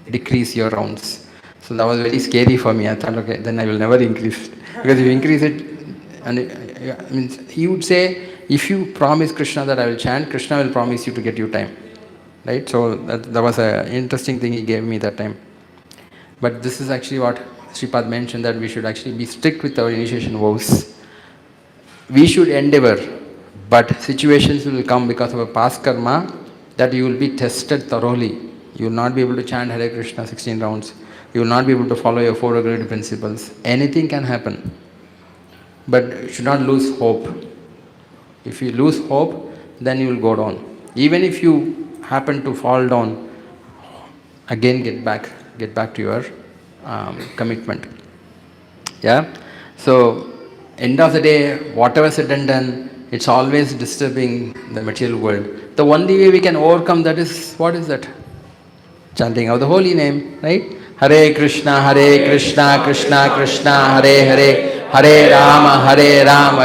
decrease your rounds. So that was very scary for me. I thought, okay, then I will never increase it. Because if you increase it, and he would say, if you promise Krishna that I will chant, Krishna will promise you to get you time. Right? So that was an interesting thing he gave me that time. But this is actually what Sripad mentioned, that we should actually be strict with our initiation vows. We should endeavor, but situations will come because of a past karma that you will be tested thoroughly. You will not be able to chant Hare Krishna 16 rounds. You will not be able to follow your 4 regulative principles. Anything can happen. But you should not lose hope. If you lose hope, then you will go down. Even if you happen to fall down, again get back to your commitment. Yeah? So, end of the day, whatever said and done, it's always disturbing the material world. The only way we can overcome that is, what is that? Chanting of the holy name, right? Hare Krishna, Krishna Krishna, Hare Hare, Hare Rama,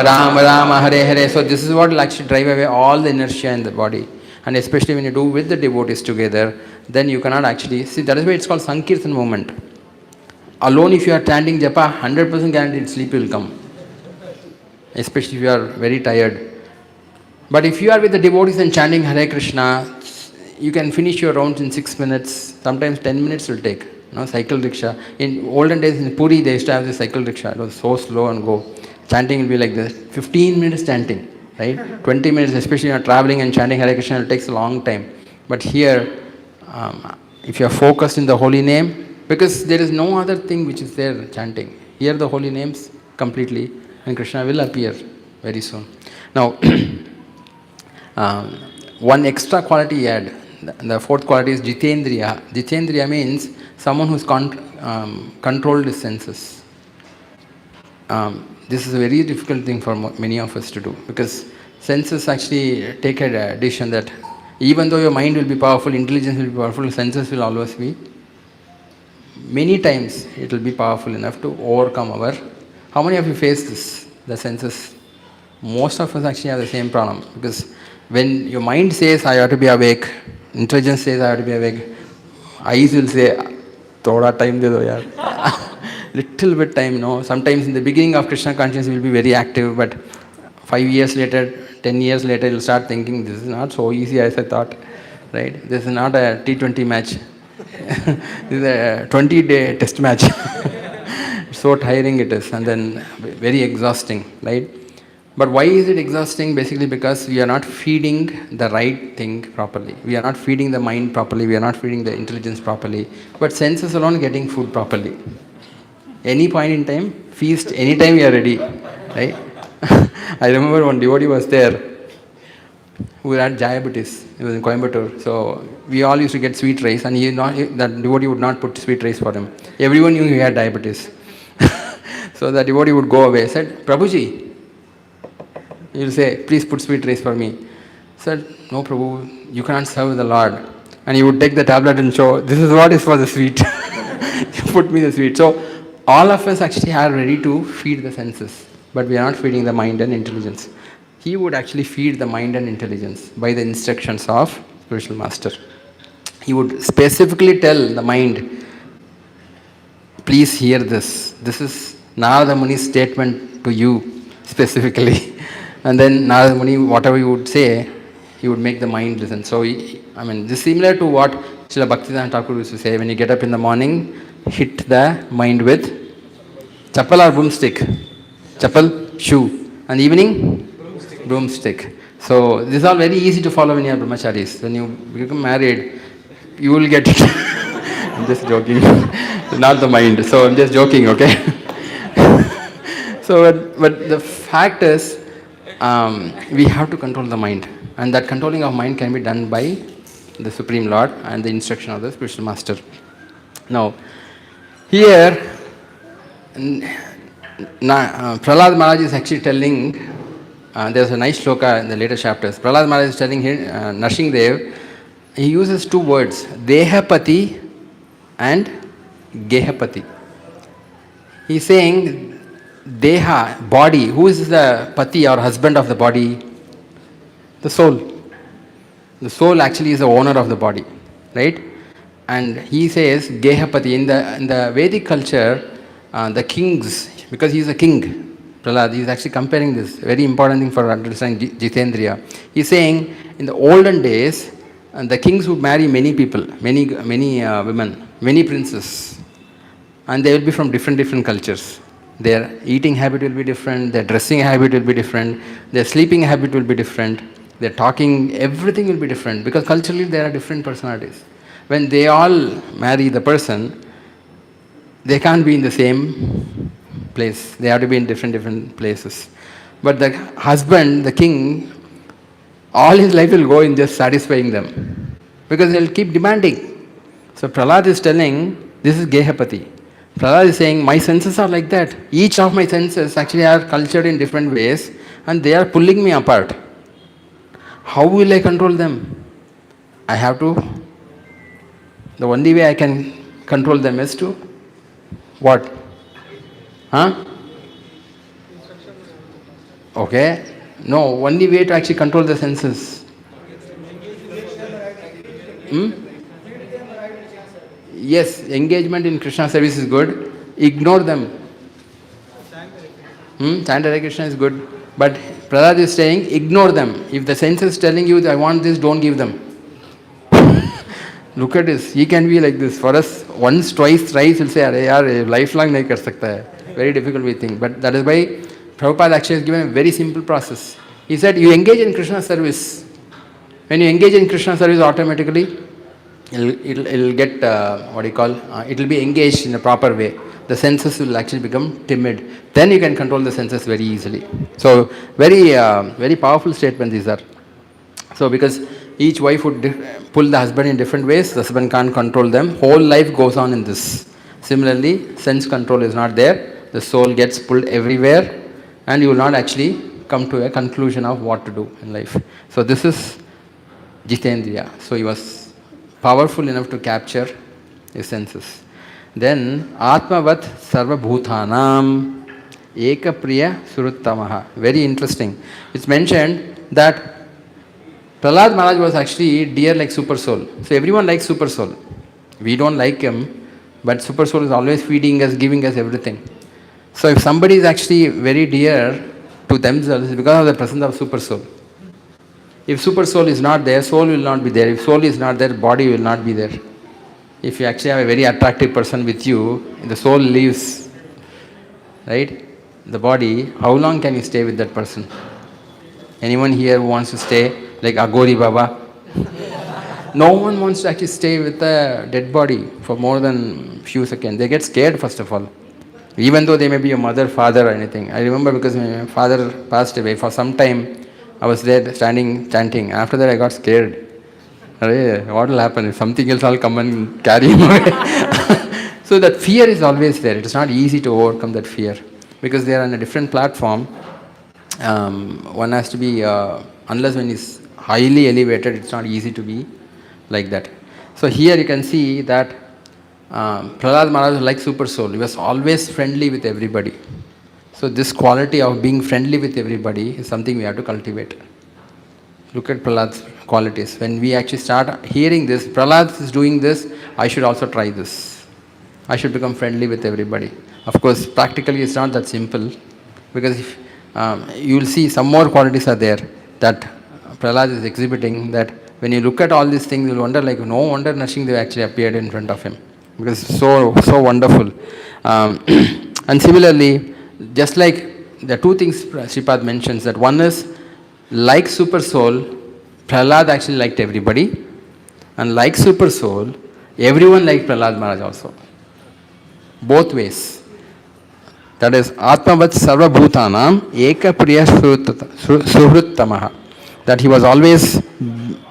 Rama Rama, Hare Hare. So this is what will actually drive away all the inertia in the body. And especially when you do with the devotees together, then you cannot actually, see, that is why it's called Sankirtan movement. Alone if you are chanting japa, 100% guaranteed sleep will come. Especially if you are very tired. But if you are with the devotees and chanting Hare Krishna, you can finish your rounds in 6 minutes, sometimes 10 minutes will take. Cycle rickshaw. In olden days in Puri, they used to have the cycle rickshaw. It was so slow and go. Chanting will be like this. 15 minutes chanting, right? 20 minutes, especially when you are traveling and chanting Hare Krishna, it takes a long time. But here, if you are focused in the holy name, because there is no other thing which is there chanting. Hear the holy names completely, and Krishna will appear very soon. Now, one extra quality he had. The fourth quality is Jitendriya. Jitendriya means someone who's controlled his senses. This is a very difficult thing for many of us to do, because senses actually take a decision that even though your mind will be powerful, intelligence will be powerful, senses will always be. Many times it will be powerful enough to overcome our. How many of you face this? the senses. Most of us actually have the same problem, because when your mind says I have to be awake, intelligence says I have to be awake, eyes will say thoda time de do yaar. Little bit time, sometimes in the beginning of Krishna consciousness will be very active, but 5 years later, 10 years later, you'll start thinking this is not so easy as I thought, right? This is not a T20 match. This is a 20-day test match. So tiring it is, and then very exhausting, right? But why is it exhausting? Basically because we are not feeding the right thing properly. We are not feeding the mind properly. We are not feeding the intelligence properly. But senses alone getting food properly. Any point in time, feast anytime we are ready, right? I remember one devotee was there who had diabetes. He was in Coimbatore. So we all used to get sweet rice, and that devotee would not put sweet rice for him. Everyone knew he had diabetes. So the devotee would go away. Said, Prabhuji, he will say, please put sweet rice for me. Said, no Prabhu, you cannot serve the Lord. And he would take the tablet and show, this is what is for the sweet. You put me the sweet. So all of us actually are ready to feed the senses, but we are not feeding the mind and intelligence. He would actually feed the mind and intelligence by the instructions of spiritual master. He would specifically tell the mind, please hear this. This is Narada Muni's statement to you specifically. And then Narada Muni, whatever you would say, he would make the mind listen. So, this is similar to what Srila Bhaktivedanta Thakur used to say, when you get up in the morning, hit the mind with chappal or broomstick. Chappal, shoe. And evening, broomstick. So, this is all very easy to follow when you are brahmacharis. When you become married, you will get it. I'm just joking. Not the mind. So, I'm just joking, okay? So, but the fact is, we have to control the mind, and that controlling of mind can be done by the Supreme Lord and the instruction of the spiritual master. Now, here, Prahlad Maharaj is actually telling, there's a nice shloka in the later chapters. Prahlad Maharaj is telling here, Narsingadev, he uses two words, Dehapati and Gehapati. He's saying, Deha, body. Who is the pati or husband of the body? The soul. The soul actually is the owner of the body, right? And he says, Gehapati. In the Vedic culture, the kings, because he is a king, Prahlad, he is actually comparing this. Very important thing for understanding Jitendriya. He is saying, in the olden days, the kings would marry many people, many women, many princes. And they will be from different cultures. Their eating habit will be different, their dressing habit will be different, their sleeping habit will be different, their talking, everything will be different, because culturally there are different personalities. When they all marry the person, they can't be in the same place. They have to be in different places. But the husband, the king, all his life will go in just satisfying them, because they'll keep demanding. So Prahlad is telling, this is Gehapati. Prahlad is saying, my senses are like that. Each of my senses actually are cultured in different ways, and they are pulling me apart. How will I control them? I have to, the only way I can control them is to, what? Huh? Okay. No, only way to actually control the senses. Yes, engagement in Krishna service is good. Ignore them. Chant Hare Krishna is good. But Prahlad is saying, ignore them. If the sense is telling you, I want this, don't give them. Look at this. He can be like this. For us, once, twice, thrice, he'll say, yaar, lifelong nahi kar sakta hai. Very difficult we think. But that is why Prabhupada actually has given a very simple process. He said, you engage in Krishna service. When you engage in Krishna service, automatically, it'll get, it'll be engaged in a proper way. The senses will actually become timid. Then you can control the senses very easily. So, very powerful statement these are. So, because each wife would pull the husband in different ways, the husband can't control them. Whole life goes on in this. Similarly, sense control is not there. The soul gets pulled everywhere, and you will not actually come to a conclusion of what to do in life. So, this is Jitendriya. So, he was powerful enough to capture his senses. Then, Atmavat Sarva Bhutanam. Ekapriya Suruttamaha. Very interesting. It's mentioned that Prahlad Maharaj was actually dear like Super Soul. So everyone likes Super Soul. We don't like him, but Super Soul is always feeding us, giving us everything. So if somebody is actually very dear to themselves, it's because of the presence of Super Soul. If Super Soul is not there, soul will not be there. If soul is not there, body will not be there. If you actually have a very attractive person with you, the soul leaves, right? The body, how long can you stay with that person? Anyone here who wants to stay like Agori Baba? No one wants to actually stay with a dead body for more than few seconds. They get scared first of all. Even though they may be your mother, father or anything. I remember because my father passed away, for some time I was there standing, chanting. After that I got scared. What will happen if something else will come and carry him away? So that fear is always there. It's not easy to overcome that fear because they are on a different platform. One has to be, unless when he's highly elevated, it's not easy to be like that. So here you can see that Prahlad Maharaj was like Super Soul. He was always friendly with everybody. So this quality of being friendly with everybody is something we have to cultivate. Look at Prahlad's qualities. When we actually start hearing this, Prahlad is doing this, I should also try this. I should become friendly with everybody. Of course, practically it's not that simple because if, you will see some more qualities are there that Prahlad is exhibiting, that when you look at all these things, you will wonder like, no wonder Nrsimhadev actually appeared in front of him. Because it's so wonderful. And similarly, just like the two things Sripad mentions, that one is like Super Soul, Prahlad actually liked everybody, and like Super Soul, everyone liked Prahlad Maharaj also. Both ways. That is Atmavat Sarva Bhutanam Eka Priya Suhruttamaha. That he was always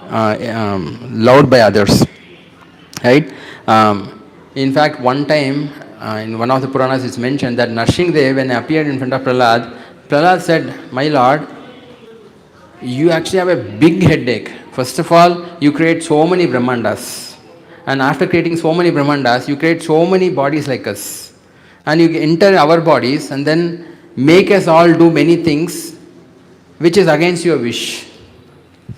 loved by others. Right? In fact, one time in one of the Puranas it's mentioned that Nrsimhadev, when he appeared in front of Prahlad, Prahlad said, "My Lord, you actually have a big headache. First of all, you create so many Brahmandas. And after creating so many Brahmandas, you create so many bodies like us. And you enter our bodies and then make us all do many things which is against your wish."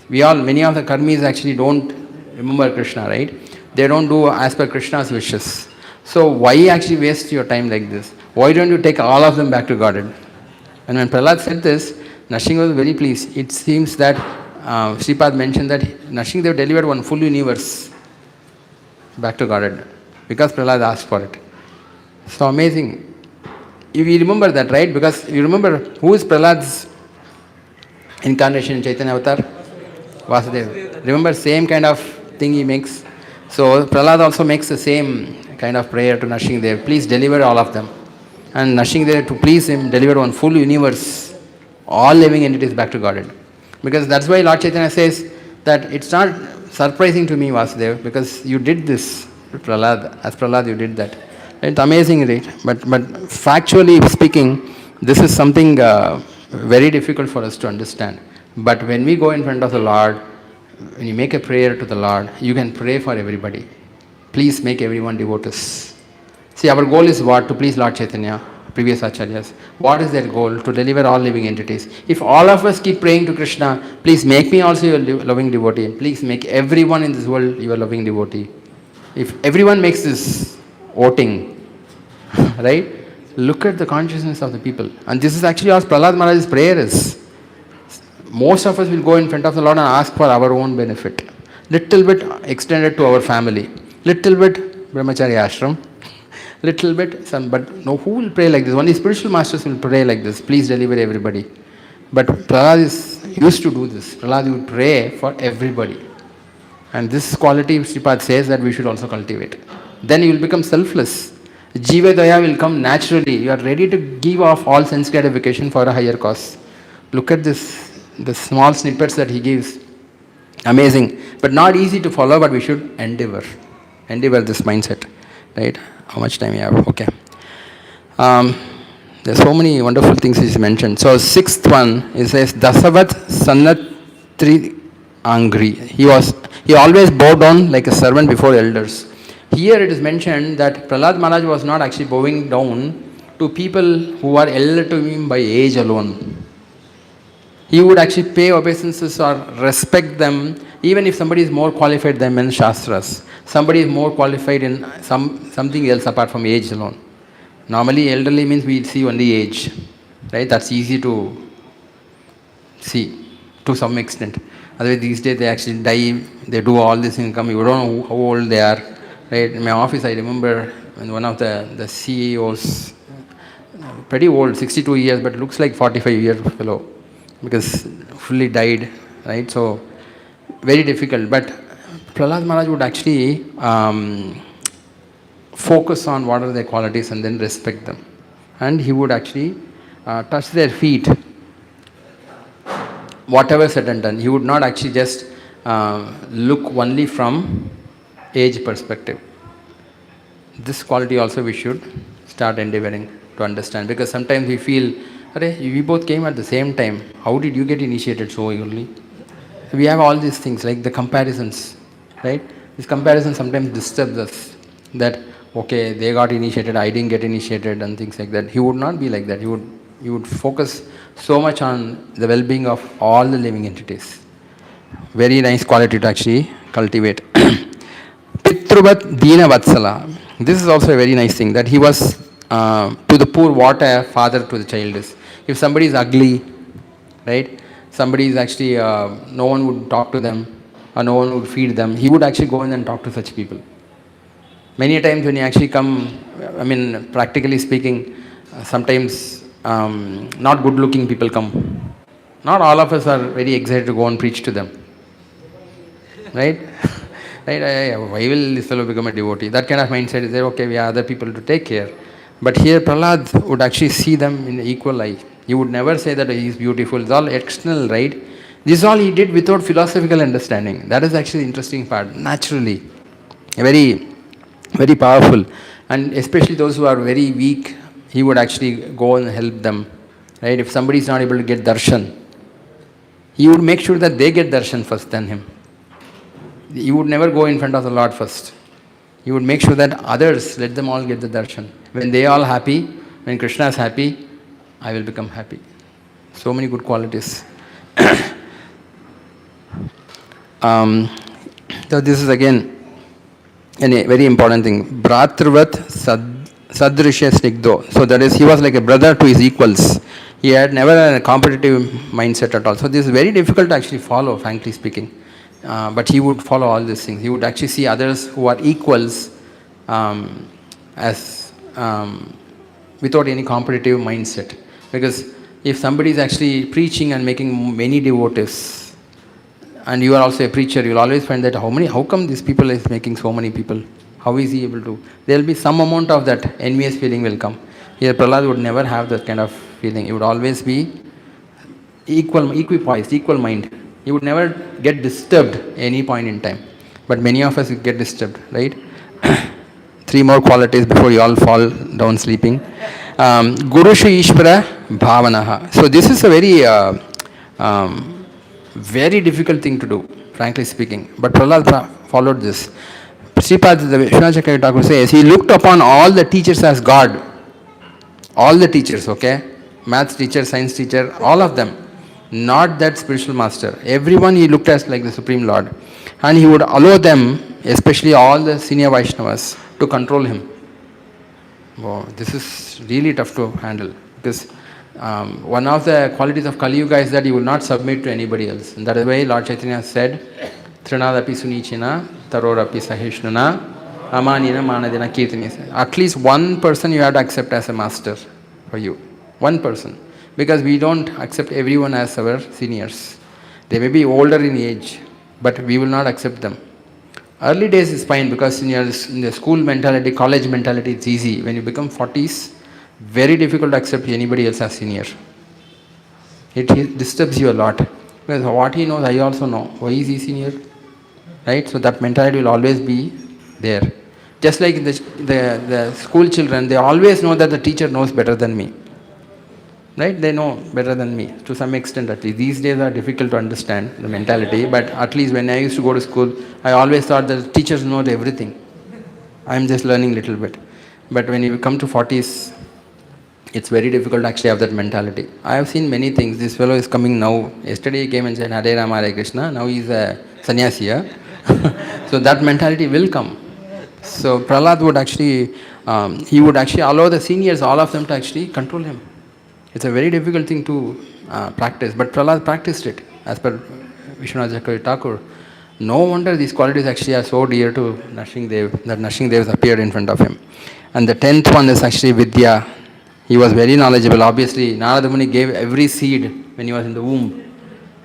Many of the karmis actually don't remember Krishna, right? They don't do as per Krishna's wishes. So why actually waste your time like this? Why don't you take all of them back to Godhead? And when Prahlad said this, Nrsimha was very pleased. It seems that Sripad mentioned that Nrsimhadev delivered one full universe back to Godhead because Prahlad asked for it. So amazing. You remember that, right? Because you remember who is Prahlad's incarnation in Chaitanya Avatar? Vasudeva. Remember, same kind of thing he makes. So Prahlad also makes the same kind of prayer to Nrsimhadev. Please deliver all of them. And Nrsimhadev, to please him, deliver one full universe, all living entities back to Godhead. Because that's why Lord Chaitanya says that it's not surprising to me, Vasudeva, because you did this, Prahlad. As Prahlad, you did that. It's amazing, right? But factually speaking, this is something very difficult for us to understand. But when we go in front of the Lord, when you make a prayer to the Lord, you can pray for everybody. Please make everyone devotees. See, our goal is what? To please Lord Chaitanya, previous acharyas. What is their goal? To deliver all living entities. If all of us keep praying to Krishna, please make me also your loving devotee. Please make everyone in this world your loving devotee. If everyone makes this voting, right? Look at the consciousness of the people. And this is actually what Prahlad Maharaj's prayer is. Most of us will go in front of the Lord and ask for our own benefit. Little bit extended to our family. Little bit brahmacharya ashram. Little bit some, but no, who will pray like this? Only spiritual masters will pray like this. Please deliver everybody. But Prahlad used to do this. Prahlad would pray for everybody. And this quality Sripad says that we should also cultivate. Then you will become selfless. Jiva Daya will come naturally. You are ready to give off all sense gratification for a higher cause. Look at this, the small snippets that he gives. Amazing. But not easy to follow, but we should endeavor. Endeavor this mindset. Right? How much time we have? Okay. There's so many wonderful things he's mentioned. So sixth one, he says, Dasavat Sanatri Angri. He always bowed down like a servant before elders. Here it is mentioned that Prahlad Maharaj was not actually bowing down to people who are elder to him by age alone. He would actually pay obeisances or respect them, even if somebody is more qualified than in Shastras. Somebody is more qualified in something else apart from age alone. Normally, elderly means we see only age, right? That's easy to see to some extent. Otherwise, these days they actually die, they do all this income, you don't know how old they are. Right? In my office, I remember when one of the CEOs, pretty old, 62 years, but looks like 45-year fellow, because fully died, right? So, very difficult. But Prahlad Maharaj would actually focus on what are their qualities and then respect them. And he would actually touch their feet, whatever said and done. He would not actually just look only from age perspective. This quality also we should start endeavoring to understand, because sometimes we feel, we both came at the same time. How did you get initiated so early? We have all these things like the comparisons, right? This comparison sometimes disturbs us, that okay, they got initiated, I didn't get initiated, and things like that. He would not be like that. He would focus so much on the well-being of all the living entities. Very nice quality to actually cultivate. Pitruvat Dina Vatsala. This is also a very nice thing, that he was to the poor what a father to the child is. If somebody is ugly, right? Somebody is actually, no one would talk to them, or no one would feed them, he would actually go in and talk to such people. Many times when you actually come, practically speaking, sometimes not good looking people come. Not all of us are very excited to go and preach to them. Right? Right? Why will this fellow become a devotee? That kind of mindset is there, okay, we have other people to take care. But here Prahlad would actually see them in equal light. He would never say that he is beautiful. It's all external, right? This is all he did without philosophical understanding. That is actually the interesting part. Naturally. Very, very powerful. And especially those who are very weak, he would actually go and help them. Right? If somebody is not able to get darshan, he would make sure that they get darshan first than him. He would never go in front of the Lord first. He would make sure that others, let them all get the darshan. When they are all happy, when Krishna is happy, I will become happy. So many good qualities. So this is again a very important thing. Bhratravat Sadrishya Snigdho. So that is, he was like a brother to his equals. He had never a competitive mindset at all. So this is very difficult to actually follow, frankly speaking. But he would follow all these things. He would actually see others who are equals as without any competitive mindset. Because if somebody is actually preaching and making many devotees, and you are also a preacher, you will always find that how come these people is making so many people? How is he able to? There will be some amount of that envious feeling will come. Here Prahlad would never have that kind of feeling. He would always be equipoised, equal mind. He would never get disturbed any point in time. But many of us get disturbed, right? 3 more qualities before you all fall down sleeping. Gurushu Ishvara Bhavanaha. So this is a very difficult thing to do, frankly speaking. But Prahlad followed this. Sripad, the Vishwanath Thakur says, he looked upon all the teachers as God. All the teachers, okay? Maths teacher, science teacher, all of them. Not that spiritual master. Everyone he looked at like the Supreme Lord. And he would allow them, especially all the senior Vaishnavas, to control him. Wow, this is really tough to handle. Because one of the qualities of Kali Yuga is that he will not submit to anybody else. And that is why Lord Chaitanya said, Trinadapi Sunichina, Tarorapi Sahishnuna, Amanina Manadina Kirtani. At least one person you have to accept as a master for you. One person. Because we don't accept everyone as our seniors. They may be older in age, but we will not accept them. Early days is fine, because in the school mentality, college mentality, it's easy. When you become 40s, very difficult to accept anybody else as senior. It disturbs you a lot. Because what he knows, I also know. Why is he senior? Right? So that mentality will always be there. Just like the school children, they always know that the teacher knows better than me. Right? They know better than me, to some extent at least. These days are difficult to understand, the mentality, but at least when I used to go to school, I always thought that teachers know everything. I'm just learning a little bit. But when you come to 40s, It's very difficult to actually have that mentality. I have seen many things. This fellow is coming now. Yesterday he came and said, Hare Rama, Hare Krishna. Now he's a sannyasi. So that mentality will come. So Prahlad would actually, he would actually allow the seniors, all of them, to actually control him. It's a very difficult thing to practice, but Prahlad practiced it as per Vishwanath Chakravarti Thakur. No wonder these qualities actually are so dear to Nrsimhadev, that Nrsimhadev appeared in front of him. And the 10th one is actually Vidya. He was very knowledgeable. Obviously, Narada Muni gave every seed when he was in the womb,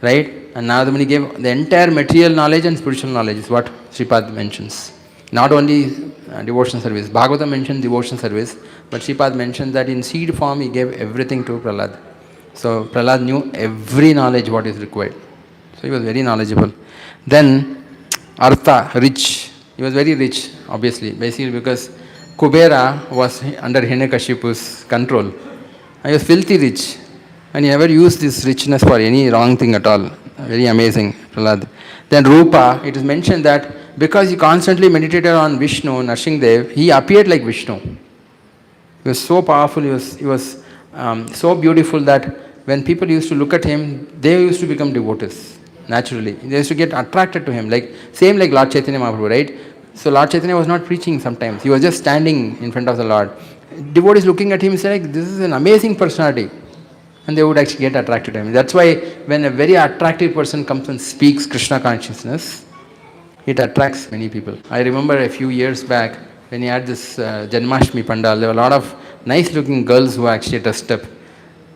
right? And Narada Muni gave the entire material knowledge and spiritual knowledge, is what Sripad mentions. Not only devotional service. Bhagavatam mentioned devotional service, but Sripad mentioned that in seed form he gave everything to Prahlad. So Prahlad knew every knowledge what is required. So he was very knowledgeable. Then Artha, rich. He was very rich, obviously, basically because Kubera was under Hiranyakashipu's control. He was filthy rich, and he never used this richness for any wrong thing at all. Very amazing, Prahlad. Then Rupa, it is mentioned that because he constantly meditated on Vishnu, Nrsimhadev, he appeared like Vishnu. He was so powerful, he was so beautiful that when people used to look at him, they used to become devotees, naturally. They used to get attracted to him, same like Lord Chaitanya Mahaprabhu, right? So Lord Chaitanya was not preaching sometimes. He was just standing in front of the Lord. Devotees looking at him say, this is an amazing personality. And they would actually get attracted to him. That's why when a very attractive person comes and speaks Krishna consciousness, it attracts many people. I remember a few years back when he had this Janmashtami Pandal, there were a lot of nice looking girls who actually dressed up.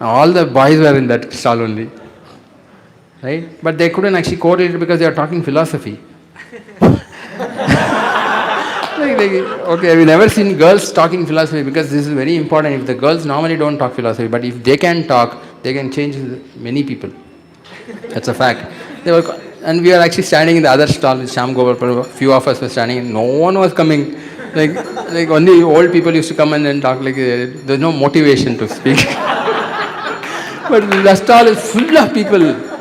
All the boys were in that stall only. Right? But they couldn't actually correlate it because they are talking philosophy. Okay, we've never seen girls talking philosophy because this is very important. If the girls normally don't talk philosophy, but if they can talk, they can change many people. That's a fact. And we are actually standing in the other stall with Shyam Gopal. A few of us were standing and no one was coming. Like only old people used to come and talk. There's no motivation to speak. But the stall is full of people.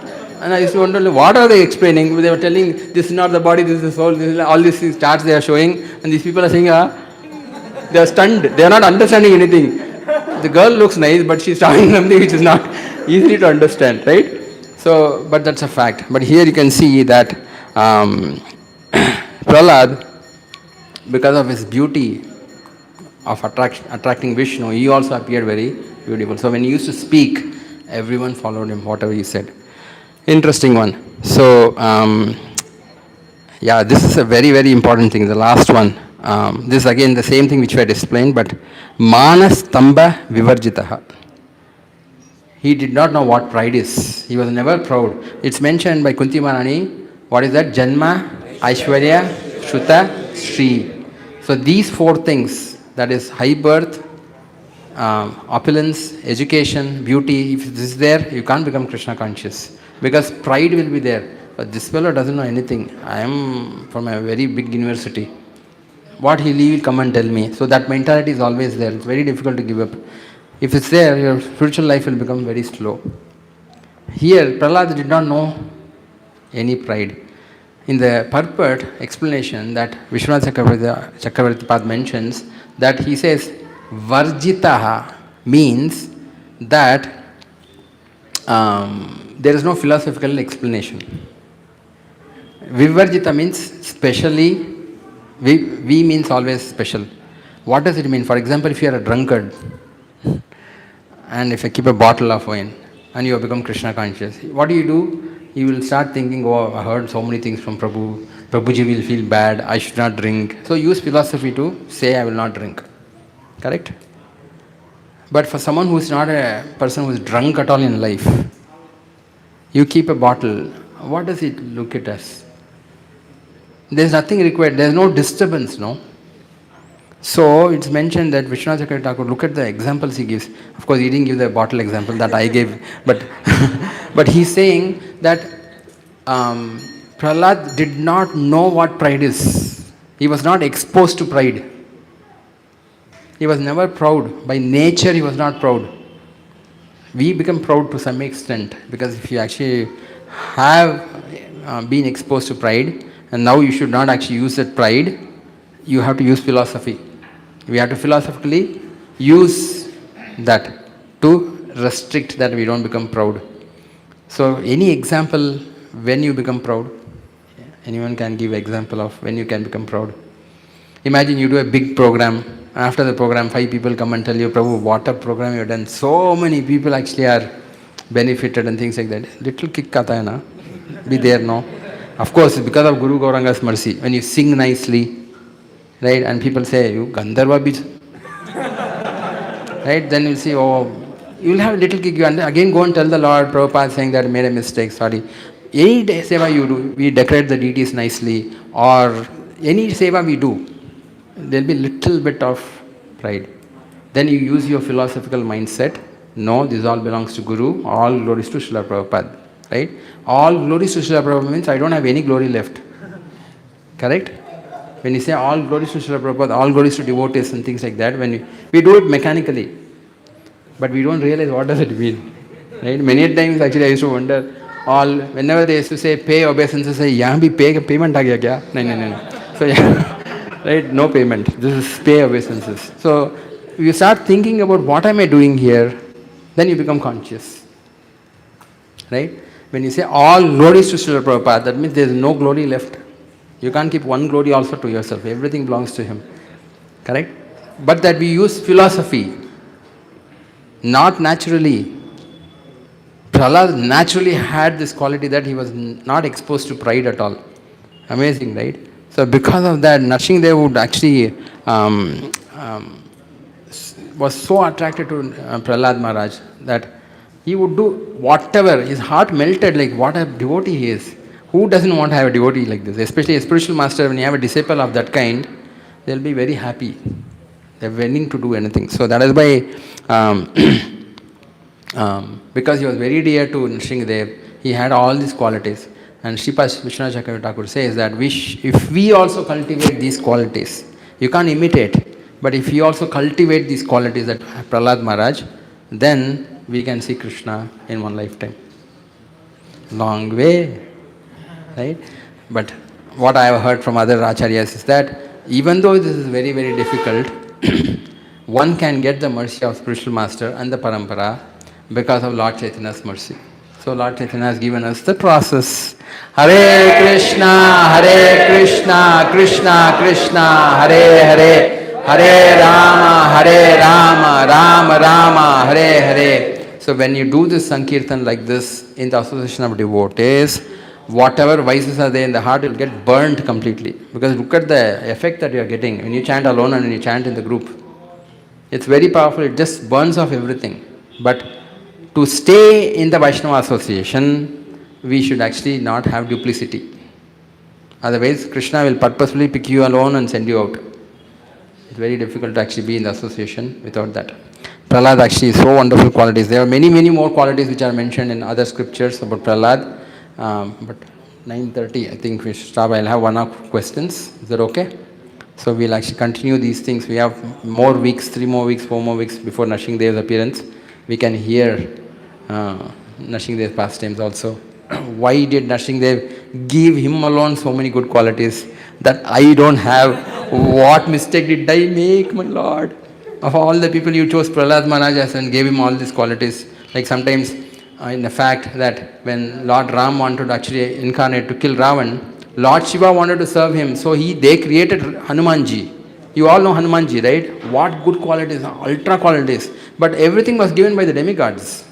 And I used to wonder, what are they explaining? They were telling, this is not the body, this is the soul, this is all these charts they are showing. And these people are saying, they are stunned. They are not understanding anything. The girl looks nice, but she's talking something which is not easy to understand, right? So, but that's a fact. But here you can see that Prahlad, because of his beauty of attracting Vishnu, he also appeared very beautiful. So when he used to speak, everyone followed him, whatever he said. Interesting one. So, this is a very, very important thing. The last one. This is again the same thing which we had explained, but Manas Tamba Vivarjitaha. He did not know what pride is. He was never proud. It's mentioned by Kunti Maharani. What is that? Janma, Aishwarya, Shruta, Sri. So these four things, that is high birth, opulence, education, beauty, if this is there, you can't become Krishna conscious. Because pride will be there. But this fellow doesn't know anything. I am from a very big university. What he will come and tell me. So that mentality is always there. It's very difficult to give up. If it's there, your spiritual life will become very slow. Here, Prahlad did not know any pride. In the purport explanation that Vishwanath Chakravarti Pad mentions, that he says, Varjitaha means that there is no philosophical explanation. Vivarjita means specially, vi means always special. What does it mean? For example, if you are a drunkard, and if I keep a bottle of wine, and you have become Krishna conscious, what do? You will start thinking, oh, I heard so many things from Prabhu. Prabhuji will feel bad, I should not drink. So use philosophy to say, I will not drink. Correct? But for someone who is not a person who is drunk at all in life, you keep a bottle, what does it look at us? There is nothing required, there is no disturbance, no? So it's mentioned that Vishwanath Chakravarti Thakur, look at the examples he gives. Of course, he didn't give the bottle example that I gave, but but he's saying that Prahlad did not know what pride is. He was not exposed to pride. He was never proud. By nature, he was not proud. We become proud to some extent because if you actually have been exposed to pride, and now you should not actually use that pride, you have to use philosophy. We have to philosophically use that. to restrict that we don't become proud. So any example when you become proud? Anyone can give example of when you can become proud? Imagine you do a big program. After the program, 5 people come and tell you, Prabhu, what a program you have done. So many people actually are benefited and things like that. Little kick aata hai na? Be there, no? Of course, because of Guru Gauranga's mercy. When you sing nicely, right, and people say, you Gandharva Bij, right, then you'll see, oh, you'll have a little kick. You again go and tell the Lord, Prabhupada saying that I made a mistake, sorry. Any seva you do, we decorate the deities nicely, or any seva we do, there'll be little bit of pride. Then you use your philosophical mindset. No, this all belongs to Guru. All glories to Srila Prabhupada. Right? All glories to Srila Prabhupada means I don't have any glory left. Correct? When you say all glories to Srila Prabhupada, all glories to devotees and things like that, when we do it mechanically, but we don't realize what does it mean. Right? Many times actually I used to wonder, whenever they used to say pay obeisances, say, yahan bhi payment aa gaya kya? No. So yeah, right, no payment. This is pay obeisances. So you start thinking about what am I doing here, then you become conscious. Right? When you say all glories to Srila Prabhupada, that means there is no glory left. You can't keep one glory also to yourself. Everything belongs to him. Correct? But that we use philosophy, not naturally. Prahlad naturally had this quality that he was not exposed to pride at all. Amazing, right? So because of that, Nrsimhadev would actually was so attracted to Prahlad Maharaj that he would do whatever. His heart melted like what a devotee he is. Who doesn't want to have a devotee like this? Especially a spiritual master, when you have a disciple of that kind, they'll be very happy. They're willing to do anything. So that is why, because he was very dear to Nrsimhadev, he had all these qualities. And Sripad Vishwanath Chakravarti Thakur says that if we also cultivate these qualities, you can't imitate, but if you also cultivate these qualities that Prahlad Maharaj, then we can see Krishna in one lifetime. Long way, right? But what I have heard from other acharyas is that even though this is very, very difficult, one can get the mercy of spiritual master and the parampara because of Lord Chaitanya's mercy. So Lord Chaitanya has given us the process. Hare Krishna, Krishna Krishna, Hare Hare, Hare Rama, Rama Rama, Hare Hare. So when you do this Sankirtan like this in the association of devotees, whatever vices are there in the heart will get burnt completely. Because look at the effect that you are getting when you chant alone and when you chant in the group. It's very powerful, it just burns off everything. But to stay in the Vaishnava association, we should actually not have duplicity. Otherwise, Krishna will purposefully pick you alone and send you out. It's very difficult to actually be in the association without that. Prahlad actually is so wonderful qualities. There are many, many more qualities which are mentioned in other scriptures about Prahlad. But 9:30, I think we should stop. I'll have 1 hour questions. Is that okay? So we'll actually continue these things. We have more weeks, 3 more weeks, 4 more weeks before Nrsimhadev's appearance. We can hear Nrsimhadev's pastimes also. Why did Nrsimhadev give him alone so many good qualities that I don't have? What mistake did I make, my Lord? Of all the people you chose Prahlad Maharaj and gave him all these qualities. Like sometimes in the fact that when Lord Ram wanted to actually incarnate to kill Ravan, Lord Shiva wanted to serve him. So they created Hanumanji. You all know Hanumanji, right? What good qualities, ultra qualities. But everything was given by the demigods.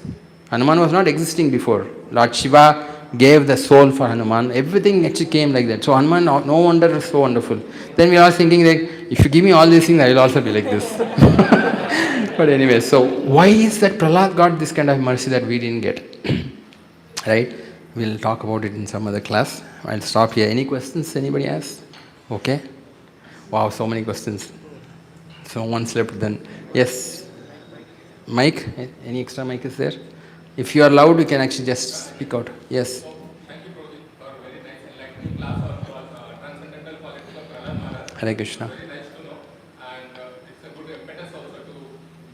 Hanuman was not existing before. Lord Shiva gave the soul for Hanuman. Everything actually came like that. So Hanuman, no wonder, is so wonderful. Then we are thinking like, if you give me all these things, I will also be like this. But anyway, so why is that Prahlad got this kind of mercy that we didn't get? Right? We'll talk about it in some other class. I'll stop here. Any questions anybody has? Okay. Wow, so many questions. So one slept then. Yes. Mic? Any extra mic is there? If you are loud, you can actually just speak out. Yes. Thank you, Prabhu, for a very nice enlightening class on transcendental qualities of Prahlad Maharaj. Hare Krishna. Very nice to know, and it's a good impetus also to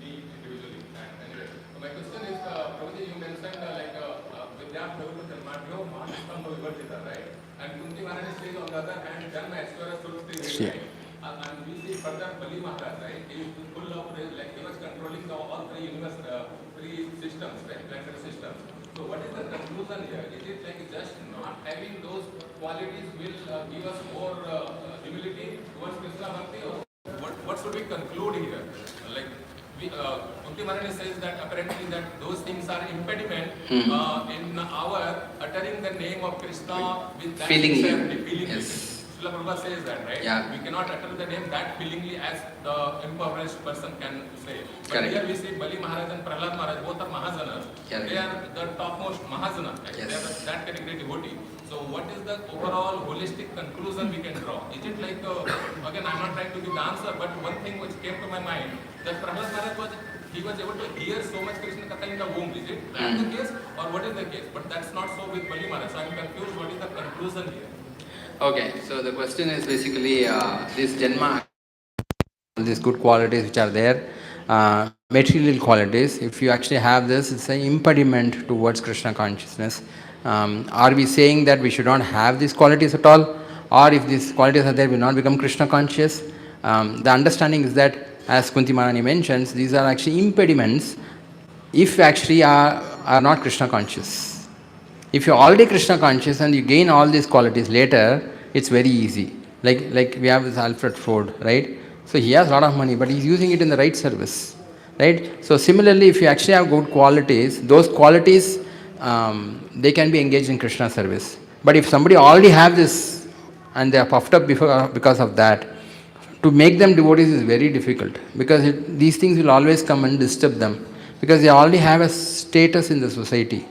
me individually. And anyway, so my question is, Prabhuji, you mentioned Vidya Prabhu Dharmadyo Mahastam Bhagavad Gita, right? And Kunti Maharaj says on the other hand, Dharma Aishwarya Sulti, right? And we see further Bali Maharaj, right? He is full of like he was controlling all three universe, three systems, right? Planetary systems. So what is the conclusion here? Is it like just not having those qualities will give us more humility towards Krishna Bhakti, or what should we conclude here? Like Kunti Maharani says that apparently that those things are impediment in our uttering the name of Krishna with that sincerity, feelingly. Yes. Srila Prabhupada says that, right? Yeah. We cannot utter the name that feelingly as the impoverished person can say. But Correct. here we see Bali Maharaj and Prahlad Maharaj, both are Mahajanas. Correct. They are the topmost Mahajana. Yes. They are that category devotee. So what is the overall holistic conclusion we can draw? Is it like, again, I'm not trying to give the answer, but one thing which came to my mind, that Prahlad Maharaj he was able to hear so much Krishna Katha in the womb. Is it that the case, or what is the case? But that's not so with Bali Maharaj. So I'm confused. What is the conclusion here? Okay, so the question is basically this Janma, these good qualities which are there, material qualities, if you actually have this, it's an impediment towards Krishna consciousness. Are we saying that we should not have these qualities at all? Or if these qualities are there, we will not become Krishna conscious? The understanding is that, as Kunti Maharani mentions, these are actually impediments if actually are not Krishna conscious. If you're already Krishna conscious and you gain all these qualities later, it's very easy. Like we have this Alfred Ford, right? So he has a lot of money, but he's using it in the right service, right? So similarly, if you actually have good qualities, those qualities, they can be engaged in Krishna service. But if somebody already have this and they are puffed up because of that, to make them devotees is very difficult, because these things will always come and disturb them, because they already have a status in the society.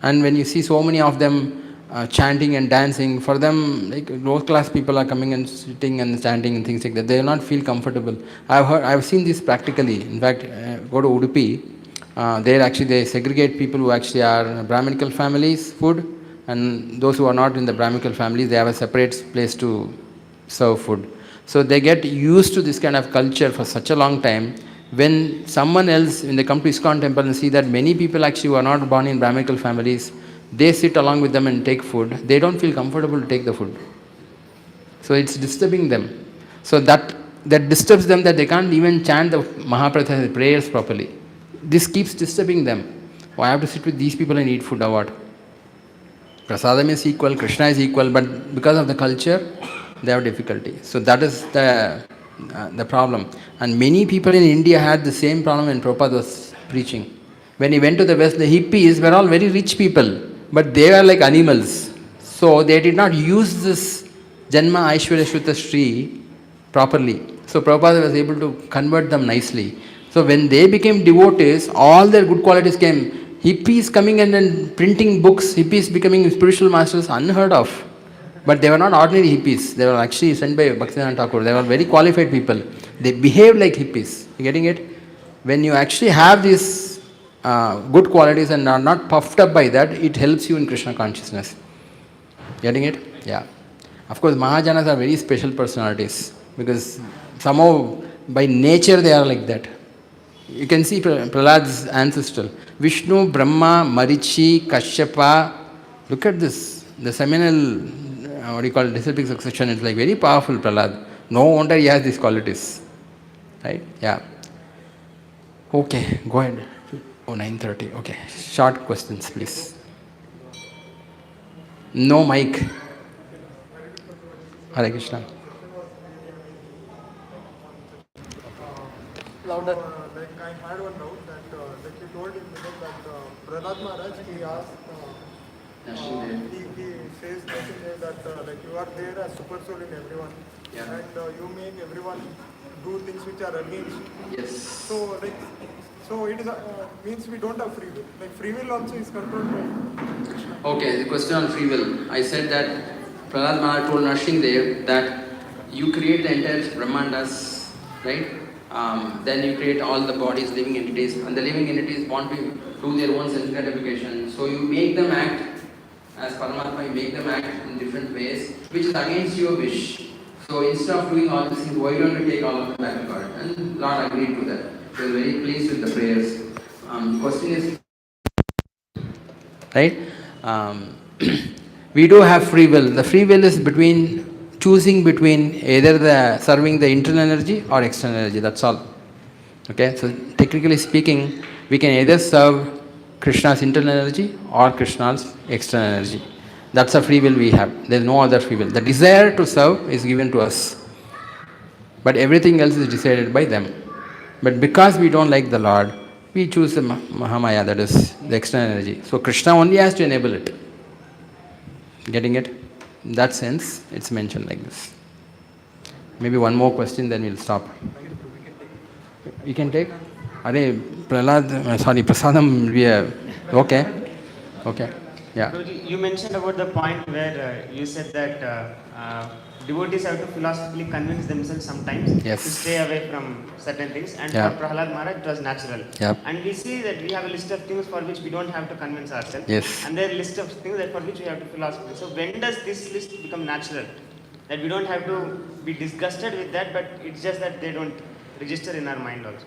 And when you see so many of them chanting and dancing, for them, like low class people are coming and sitting and chanting and things like that. They will not feel comfortable. I've seen this practically. In fact, go to Udupi. There actually they segregate people who actually are Brahminical families food, and those who are not in the Brahminical families, they have a separate place to serve food. So they get used to this kind of culture for such a long time. When someone else, when they come to ISKCON temple and see that many people actually who are not born in Brahminical families, they sit along with them and take food, they don't feel comfortable to take the food. So it's disturbing them. So that disturbs them, that they can't even chant the Mahaprasada prayers properly. This keeps disturbing them. Oh, I have to sit with these people and eat food or what? Prasadam is equal, Krishna is equal, but because of the culture, they have difficulty. So that is the problem. And many people in India had the same problem when Prabhupada was preaching. When he went to the West, the hippies were all very rich people, but they were like animals. So they did not use this Janma Aishwarya Shuddha Shri properly. So Prabhupada was able to convert them nicely. So when they became devotees, all their good qualities came. Hippies coming and then printing books, hippies becoming spiritual masters, unheard of. But they were not ordinary hippies. They were actually sent by Bhaktivinoda Thakur. They were very qualified people. They behaved like hippies. You getting it? When you actually have these good qualities and are not puffed up by that, it helps you in Krishna consciousness. Getting it? Yeah. Of course, Mahajanas are very special personalities, because somehow by nature they are like that. You can see Prahlad's ancestral. Vishnu, Brahma, Marichi, Kashyapa. Look at this. The seminal, what do you call it, disciplic succession is like very powerful, Prahlad. No wonder he has these qualities. Right? Yeah. Okay, go ahead. Oh, 9:30. Okay. Short questions, please. No mic. Hare Krishna. Louder. Like I had one doubt that like you told in the book that Prahlad Maharaj, he asked, he says this in there that like you are there as super soul in everyone, and you make everyone do things which are against. Yes. So like, so it is means we don't have free will. Like free will also is controlled by Krishna. Okay, the question on free will. I said that Prahlad Maharaj told Narsingadev that you create the entire Brahmandas, right? Then you create all the bodies, living entities, and the living entities want to do their own sense gratification. So you make them act as Paramatma, you make them act in different ways, which is against your wish. So instead of doing all these things, why don't you take all of them back to God? And Lord agreed to that. He was very pleased with the prayers. Question is, right? We do have free will. The free will is between choosing between either the serving the internal energy or external energy. That's all. Okay, so technically speaking, we can either serve Krishna's internal energy or Krishna's external energy. That's a free will we have. There's no other free will. The desire to serve is given to us, but everything else is decided by them. But because we don't like the Lord, we choose the Mahamaya, that is the external energy. So Krishna only has to enable it. Getting it? In that sense, it's mentioned like this. Maybe one more question, then we'll stop. You can take? Are Prasadam will be okay. Okay. Yeah. Prabhuji, you mentioned about the point where you said that devotees have to philosophically convince themselves sometimes Yes. to stay away from certain things, and Yeah. for Prahlad Maharaj it was natural. Yep. And we see that we have a list of things for which we don't have to convince ourselves, Yes. and there are a list of things that for which we have to philosophically. So when does this list become natural? That we don't have to be disgusted with that, but it's just that they don't register in our mind also.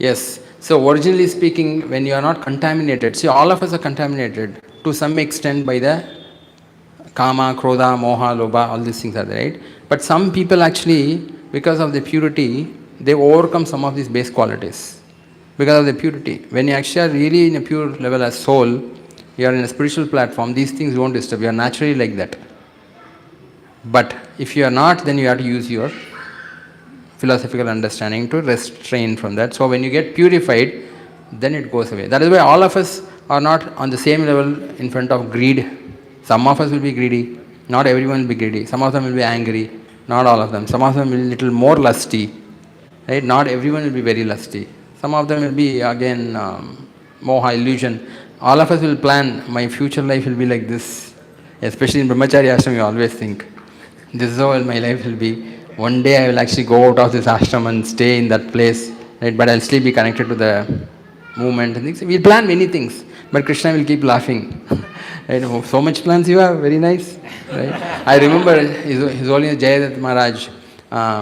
Yes. So originally speaking, when you are not contaminated, see, all of us are contaminated to some extent by the kama, krodha, moha, lobha, all these things are there, right? But some people actually, because of the purity, they overcome some of these base qualities. Because of the purity. When you actually are really in a pure level as soul, you are in a spiritual platform, these things won't disturb. You are naturally like that. But if you are not, then you have to use your philosophical understanding to restrain from that. So when you get purified, then it goes away. That is why all of us are not on the same level in front of greed. Some of us will be greedy, not everyone will be greedy. Some of them will be angry, not all of them. Some of them will be little more lusty, right? Not everyone will be very lusty. Some of them will be again moha, illusion. All of us will plan, my future life will be like this. Especially in Brahmacharya ashram, you always think, this is how my life will be. One day I will actually go out of this ashram and stay in that place, right? But I'll still be connected to the movement and things. We'll plan many things, but Krishna will keep laughing. Right? Oh, so much plans you have, very nice. Right? I remember His Holiness Jayadat Maharaj,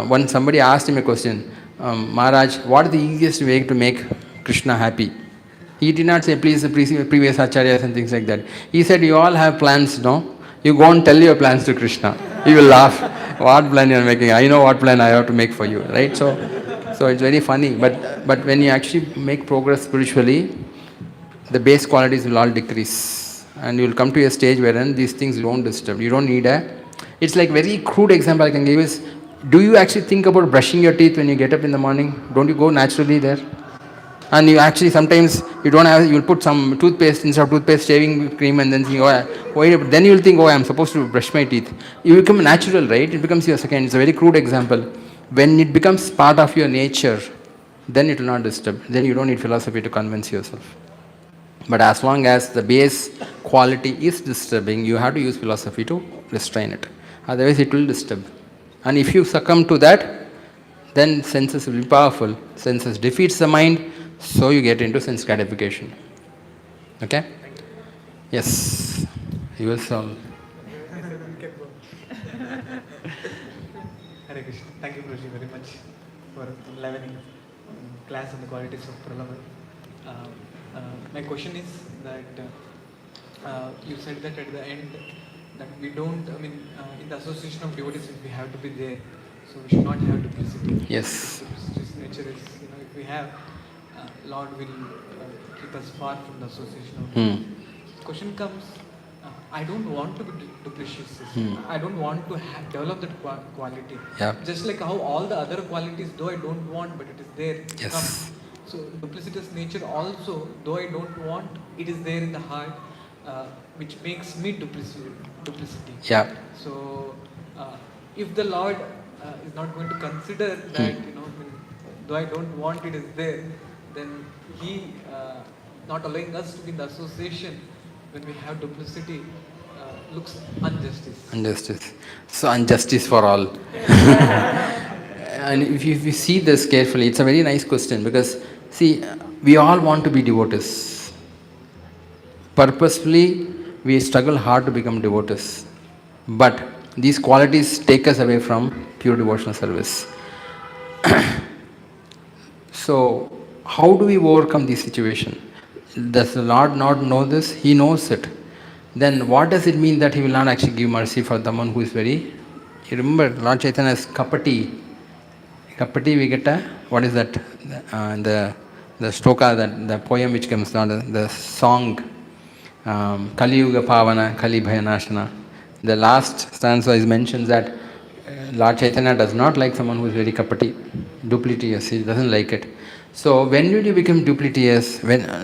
when somebody asked him a question, Maharaj, what is the easiest way to make Krishna happy? He did not say, please, the previous acharyas and things like that. He said, you all have plans, no? You go and tell your plans to Krishna. He will laugh. What plan you are making? I know what plan I have to make for you, right? So it's very funny. But when you actually make progress spiritually, the base qualities will all decrease, and you will come to a stage wherein these things won't disturb. You don't need it's like very crude example I can give is, do you actually think about brushing your teeth when you get up in the morning? Don't you go naturally there? And you actually sometimes you don't have, you'll put some toothpaste instead of toothpaste, shaving cream, and then think, then you'll think, I'm supposed to brush my teeth. You become natural, right? It becomes your second. It's a very crude example. When it becomes part of your nature, then it will not disturb. Then you don't need philosophy to convince yourself. But as long as the base quality is disturbing, you have to use philosophy to restrain it. Otherwise it will disturb. And if you succumb to that, then senses will be powerful. Senses defeats the mind, so you get into sense gratification. Okay? Yes. You will solve. Hare Krishna. Thank you, Prabhuji, very much for enlivening class on the qualities of Pralabha. My question is that you said that at the end that we don't, in the association of devotees, we have to be there. So we should not have duplicity. Yes. Duplicity nature is, if we have, Lord will keep us far from the association of devotees. The question comes, I don't want to be duplicitous. I don't want to develop that quality. Yeah. Just like how all the other qualities, though I don't want, but it is there. Yes. Come. So duplicitous nature also, though I don't want, it is there in the heart, which makes me duplicity. Yeah. So if the Lord is not going to consider that, though I don't want, it is there, then He not allowing us to be in the association when we have duplicity looks injustice. Injustice. So injustice for all. And if you see this carefully, it's a very nice question because, see, we all want to be devotees. Purposefully, we struggle hard to become devotees. But these qualities take us away from pure devotional service. So, how do we overcome this situation? Does the Lord not know this? He knows it. Then what does it mean that He will not actually give mercy for someone who is very You remember Lord Chaitanya's Kapati. Kapati we get what is that? The stoka, that the poem which comes down, the song, Kali Yuga Pavana, Kali Bhayanashana. The last stanza is mentions that Lord Chaitanya does not like someone who is very kapati, duplicitous. He doesn't like it. So when did you become duplicitous?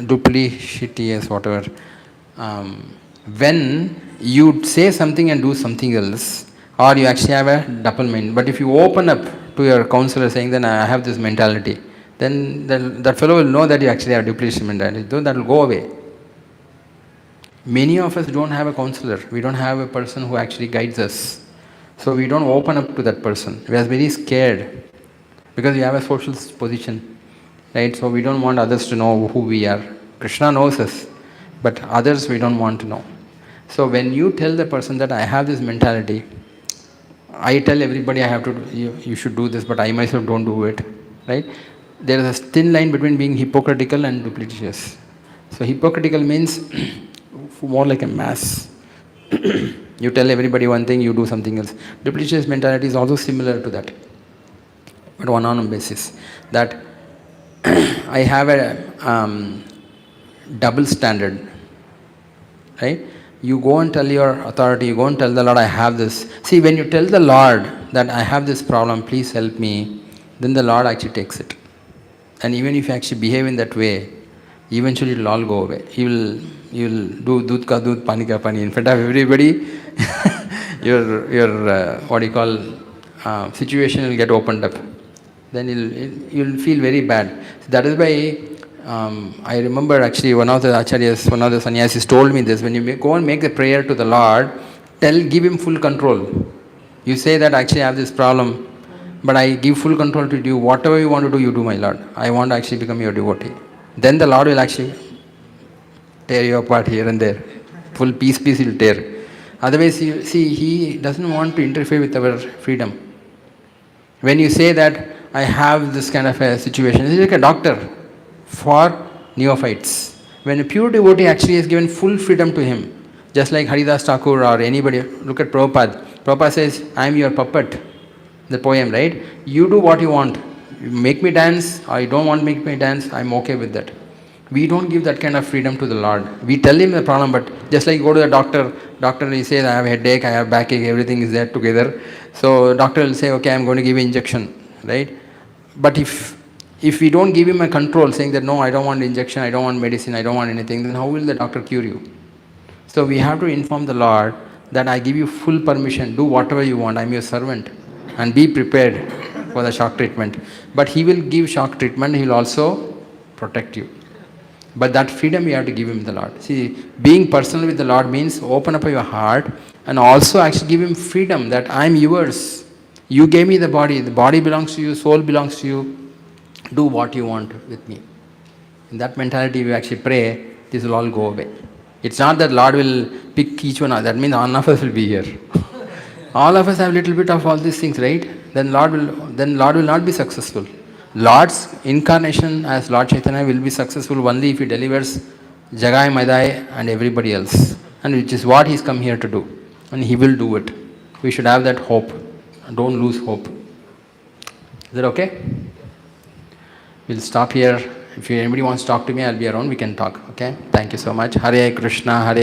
Duplicitous, whatever. When you say something and do something else, or you actually have a double mind. But if you open up to your counselor saying, then I have this mentality, then that fellow will know that you actually have duplicitous mentality. Then that will go away. Many of us don't have a counselor. We don't have a person who actually guides us. So we don't open up to that person. We are very scared because we have a social position, right? So we don't want others to know who we are. Krishna knows us, but others we don't want to know. So when you tell the person that I have this mentality, I tell everybody I have to, you should do this, but I myself don't do it, right? There is a thin line between being hypocritical and duplicitous. So hypocritical means more like a mass. You tell everybody one thing, you do something else. Duplicitous mentality is also similar to that, but one-on-one basis. That I have a double standard, right? You go and tell your authority, you go and tell the Lord, I have this. See, when you tell the Lord that I have this problem, please help me, then the Lord actually takes it. And even if you actually behave in that way, eventually it will all go away. You will do doodh ka doodh, pani ka pani. In front of everybody, your what do you call, situation will get opened up. Then you'll feel very bad. So that is why I remember actually one of the acharyas, one of the sannyasis told me this: when you go and make the prayer to the Lord, give him full control. You say that actually I have this problem, but I give full control to you. Whatever you want to do, you do, my Lord. I want to actually become your devotee. Then the Lord will actually tear you apart here and there. Full piece he'll tear. Otherwise, you see, he doesn't want to interfere with our freedom. When you say that I have this kind of a situation, it's like a doctor for neophytes. When a pure devotee actually is given full freedom to him, just like Haridas Thakur or anybody, look at Prabhupada. Prabhupada says, I am your puppet. The poem, right? You do what you want. You make me dance, or you don't want to make me dance, I'm okay with that. We don't give that kind of freedom to the Lord. We tell him the problem, but just like you go to the doctor, he says, I have a headache, I have backache, everything is there together. So doctor will say, okay, I'm going to give you injection, right? But if we don't give him a control, saying that no, I don't want injection, I don't want medicine, I don't want anything, then how will the doctor cure you? So we have to inform the Lord that I give you full permission, do whatever you want, I'm your servant, and be prepared for the shock treatment. But he will give shock treatment, he will also protect you. But that freedom you have to give him the Lord. See, being personal with the Lord means open up your heart and also actually give him freedom that I'm yours. You gave me the body belongs to you, soul belongs to you, do what you want with me. In that mentality we actually pray, this will all go away. It's not that Lord will pick each one, that means none of us will be here. All of us have a little bit of all these things, right? Then Lord will not be successful. Lord's incarnation as Lord Chaitanya will be successful only if he delivers Jagai, Madai and everybody else. And which is what he's come here to do. And he will do it. We should have that hope. Don't lose hope. Is that okay? We'll stop here. If anybody wants to talk to me, I'll be around. We can talk. Okay? Thank you so much. Hare Krishna,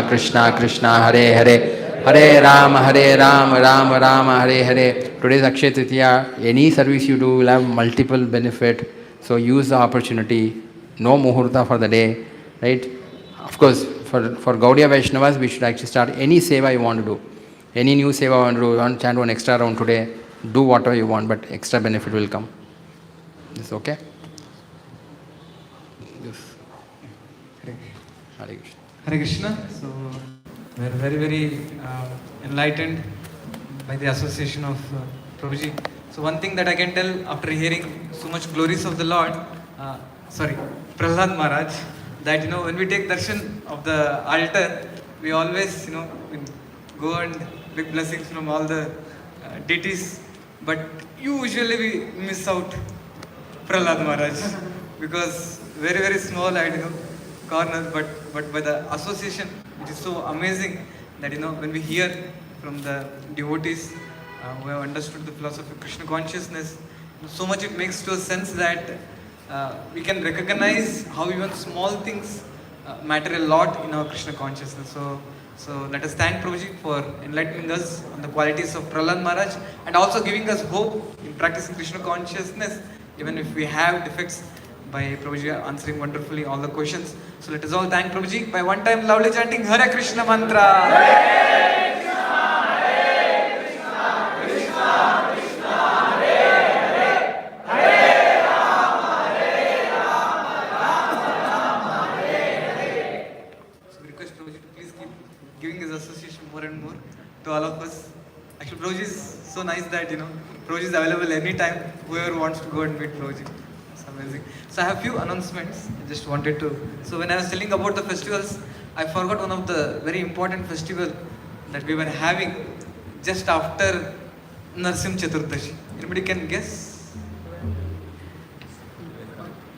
Krishna Krishna, Hare Hare. Hare Rama, Rama Rama, Hare Hare. Today is Akshaya Tritiya. Any service you do will have multiple benefit. So use the opportunity. No muhurta for the day. Right? Of course, for Gaudiya Vaishnavas, we should actually start any seva you want to do. Any new seva you want to do. You want to chant one extra round today. Do whatever you want, but extra benefit will come. Is okay? Yes. Hare Krishna. Hare Krishna. So we're very, very enlightened by the association of Prabhuji. So one thing that I can tell after hearing so much glories of the Lord, Prahlad Maharaj, that when we take darshan of the altar, we always we go and big blessings from all the deities, but usually we miss out Prahlad Maharaj because very, very small corner, but by the association, which is so amazing that when we hear from the devotees who have understood the philosophy of Krishna consciousness. So much it makes to a sense that we can recognize how even small things matter a lot in our Krishna consciousness. So let us thank Prabhuji for enlightening us on the qualities of Prahlad Maharaj and also giving us hope in practicing Krishna consciousness, even if we have defects, by Prabhuji answering wonderfully all the questions. So let us all thank Prabhuji by one time loudly chanting Hare Krishna mantra. Giving his association more and more to all of us. Actually, Prabhuji is so nice that, Prabhuji is available anytime, whoever wants to go and meet Prabhuji. It's amazing. So I have few announcements. I just wanted to. So when I was telling about the festivals, I forgot one of the very important festival that we were having just after Narsim Chaturdashi. Anybody can guess?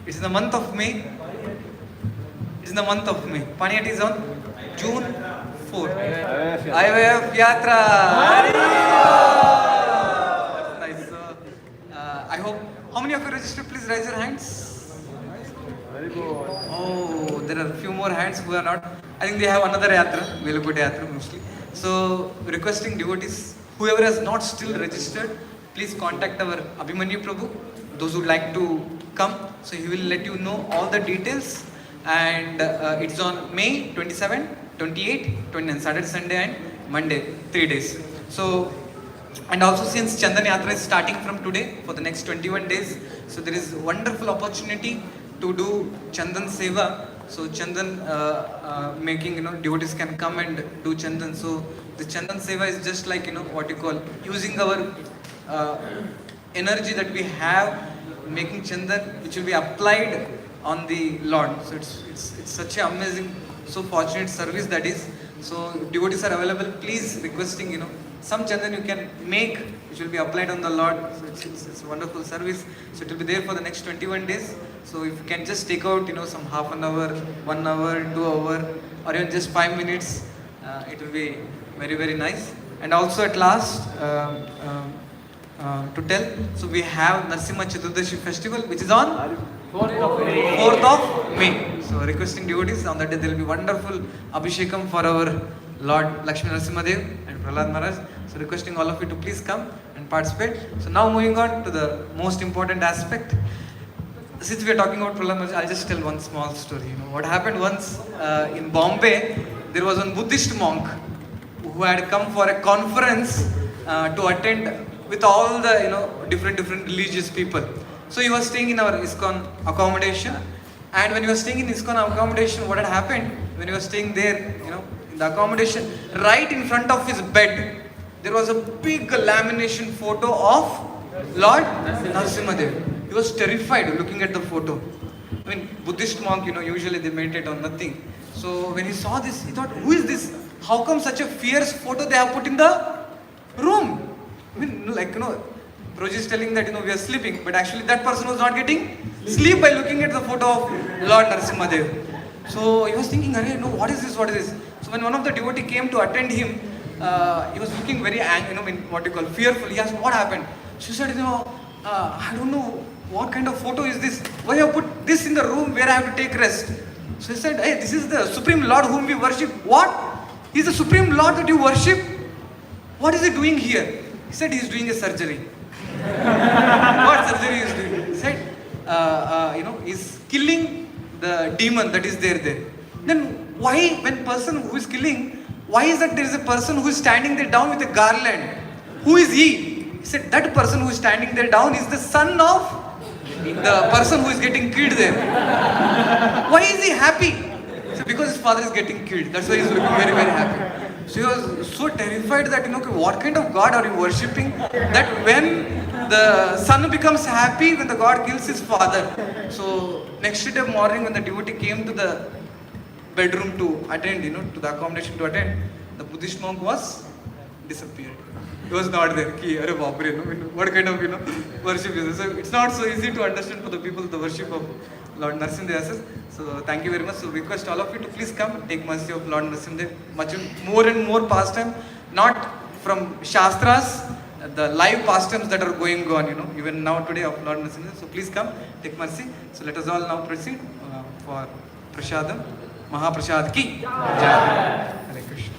It's in the month of May. It's in the month of May. Paniyat is on June 4. IFY Yatra. That's nice. So, I hope. How many of you registered? Please raise your hands. Oh, there are a few more hands who are not. I think they have another yatra, Velukute Yatra mostly. So, requesting devotees, whoever has not still registered, please contact our Abhimanyu Prabhu. Those who would like to come, so he will let you know all the details. And it's on May 27, 28, 29, Saturday, Sunday and Monday, 3 days. So, and also since Chandan Yatra is starting from today for the next 21 days, so there is wonderful opportunity to do Chandan Seva. So Chandan making, devotees can come and do Chandan. So the Chandan Seva is just like, what you call, using our energy that we have, making Chandan, which will be applied on the Lord. So it's such an amazing, so fortunate service that is. So devotees are available. Please requesting, some Chandan you can make, which will be applied on the Lord. So it's a wonderful service. So it will be there for the next 21 days. So if you can just take out, some half an hour, 1 hour, 2 hour, or even just 5 minutes, it will be very, very nice. And also at last, to tell, so we have Narsimha Chaturdashi festival, which is on 4th of May. So requesting devotees, on that day there will be wonderful Abhishekam for our Lord Lakshmi Narasimhadev and Prahlad Maharaj. So requesting all of you to please come and participate. So now moving on to the most important aspect. Since we are talking about Prahlad Maharaj, I'll just tell one small story. What happened once in Bombay, there was one Buddhist monk who had come for a conference to attend with all the different religious people. So he was staying in our ISKCON accommodation, and when he was staying in ISKCON accommodation, what had happened when he was staying there, in the accommodation, right in front of his bed, there was a big lamination photo of Lord Narasimhadev. He was terrified looking at the photo. I mean, Buddhist monk, usually they meditate on nothing. So when he saw this, he thought, who is this? How come such a fierce photo they have put in the room? I mean, Prabhuji is telling that, we are sleeping, but actually that person was not getting sleep by looking at the photo of Lord Narasimhadev. So he was thinking, what is this? So when one of the devotee came to attend him, he was looking very fearful. He asked, what happened? She said, I don't know what kind of photo is this? Why have you put this in the room where I have to take rest? So he said, hey, this is the Supreme Lord whom we worship. What? He's the Supreme Lord that you worship? What is he doing here? He said, he is doing a surgery. What surgery is doing? He said, he's killing the demon that is there. Then why, when person who is killing, why is that there is a person who is standing there down with a garland? Who is he? He said, that person who is standing there down is the son of the person who is getting killed there. Why is he happy? He said, because his father is getting killed. That's why he is looking very, very happy. So he was so terrified that, what kind of God are you worshipping? That when the son becomes happy when the God kills his father. So next day morning when the devotee came to the bedroom to attend, to the accommodation to attend, the Buddhist monk was disappeared. He was not there. What kind of worship is this? So it's not so easy to understand for the people the worship of Lord Narasimhadev. So thank you very much. So request all of you to please come, take mercy of Lord Narasimhadev. Much more and more pastime, not from Shastras, the live pastimes that are going on, even now today of Lord Nrsimha. So please come, take mercy. So let us all now proceed for Prashadam. Mahaprasad ki Jai. Hare Krishna.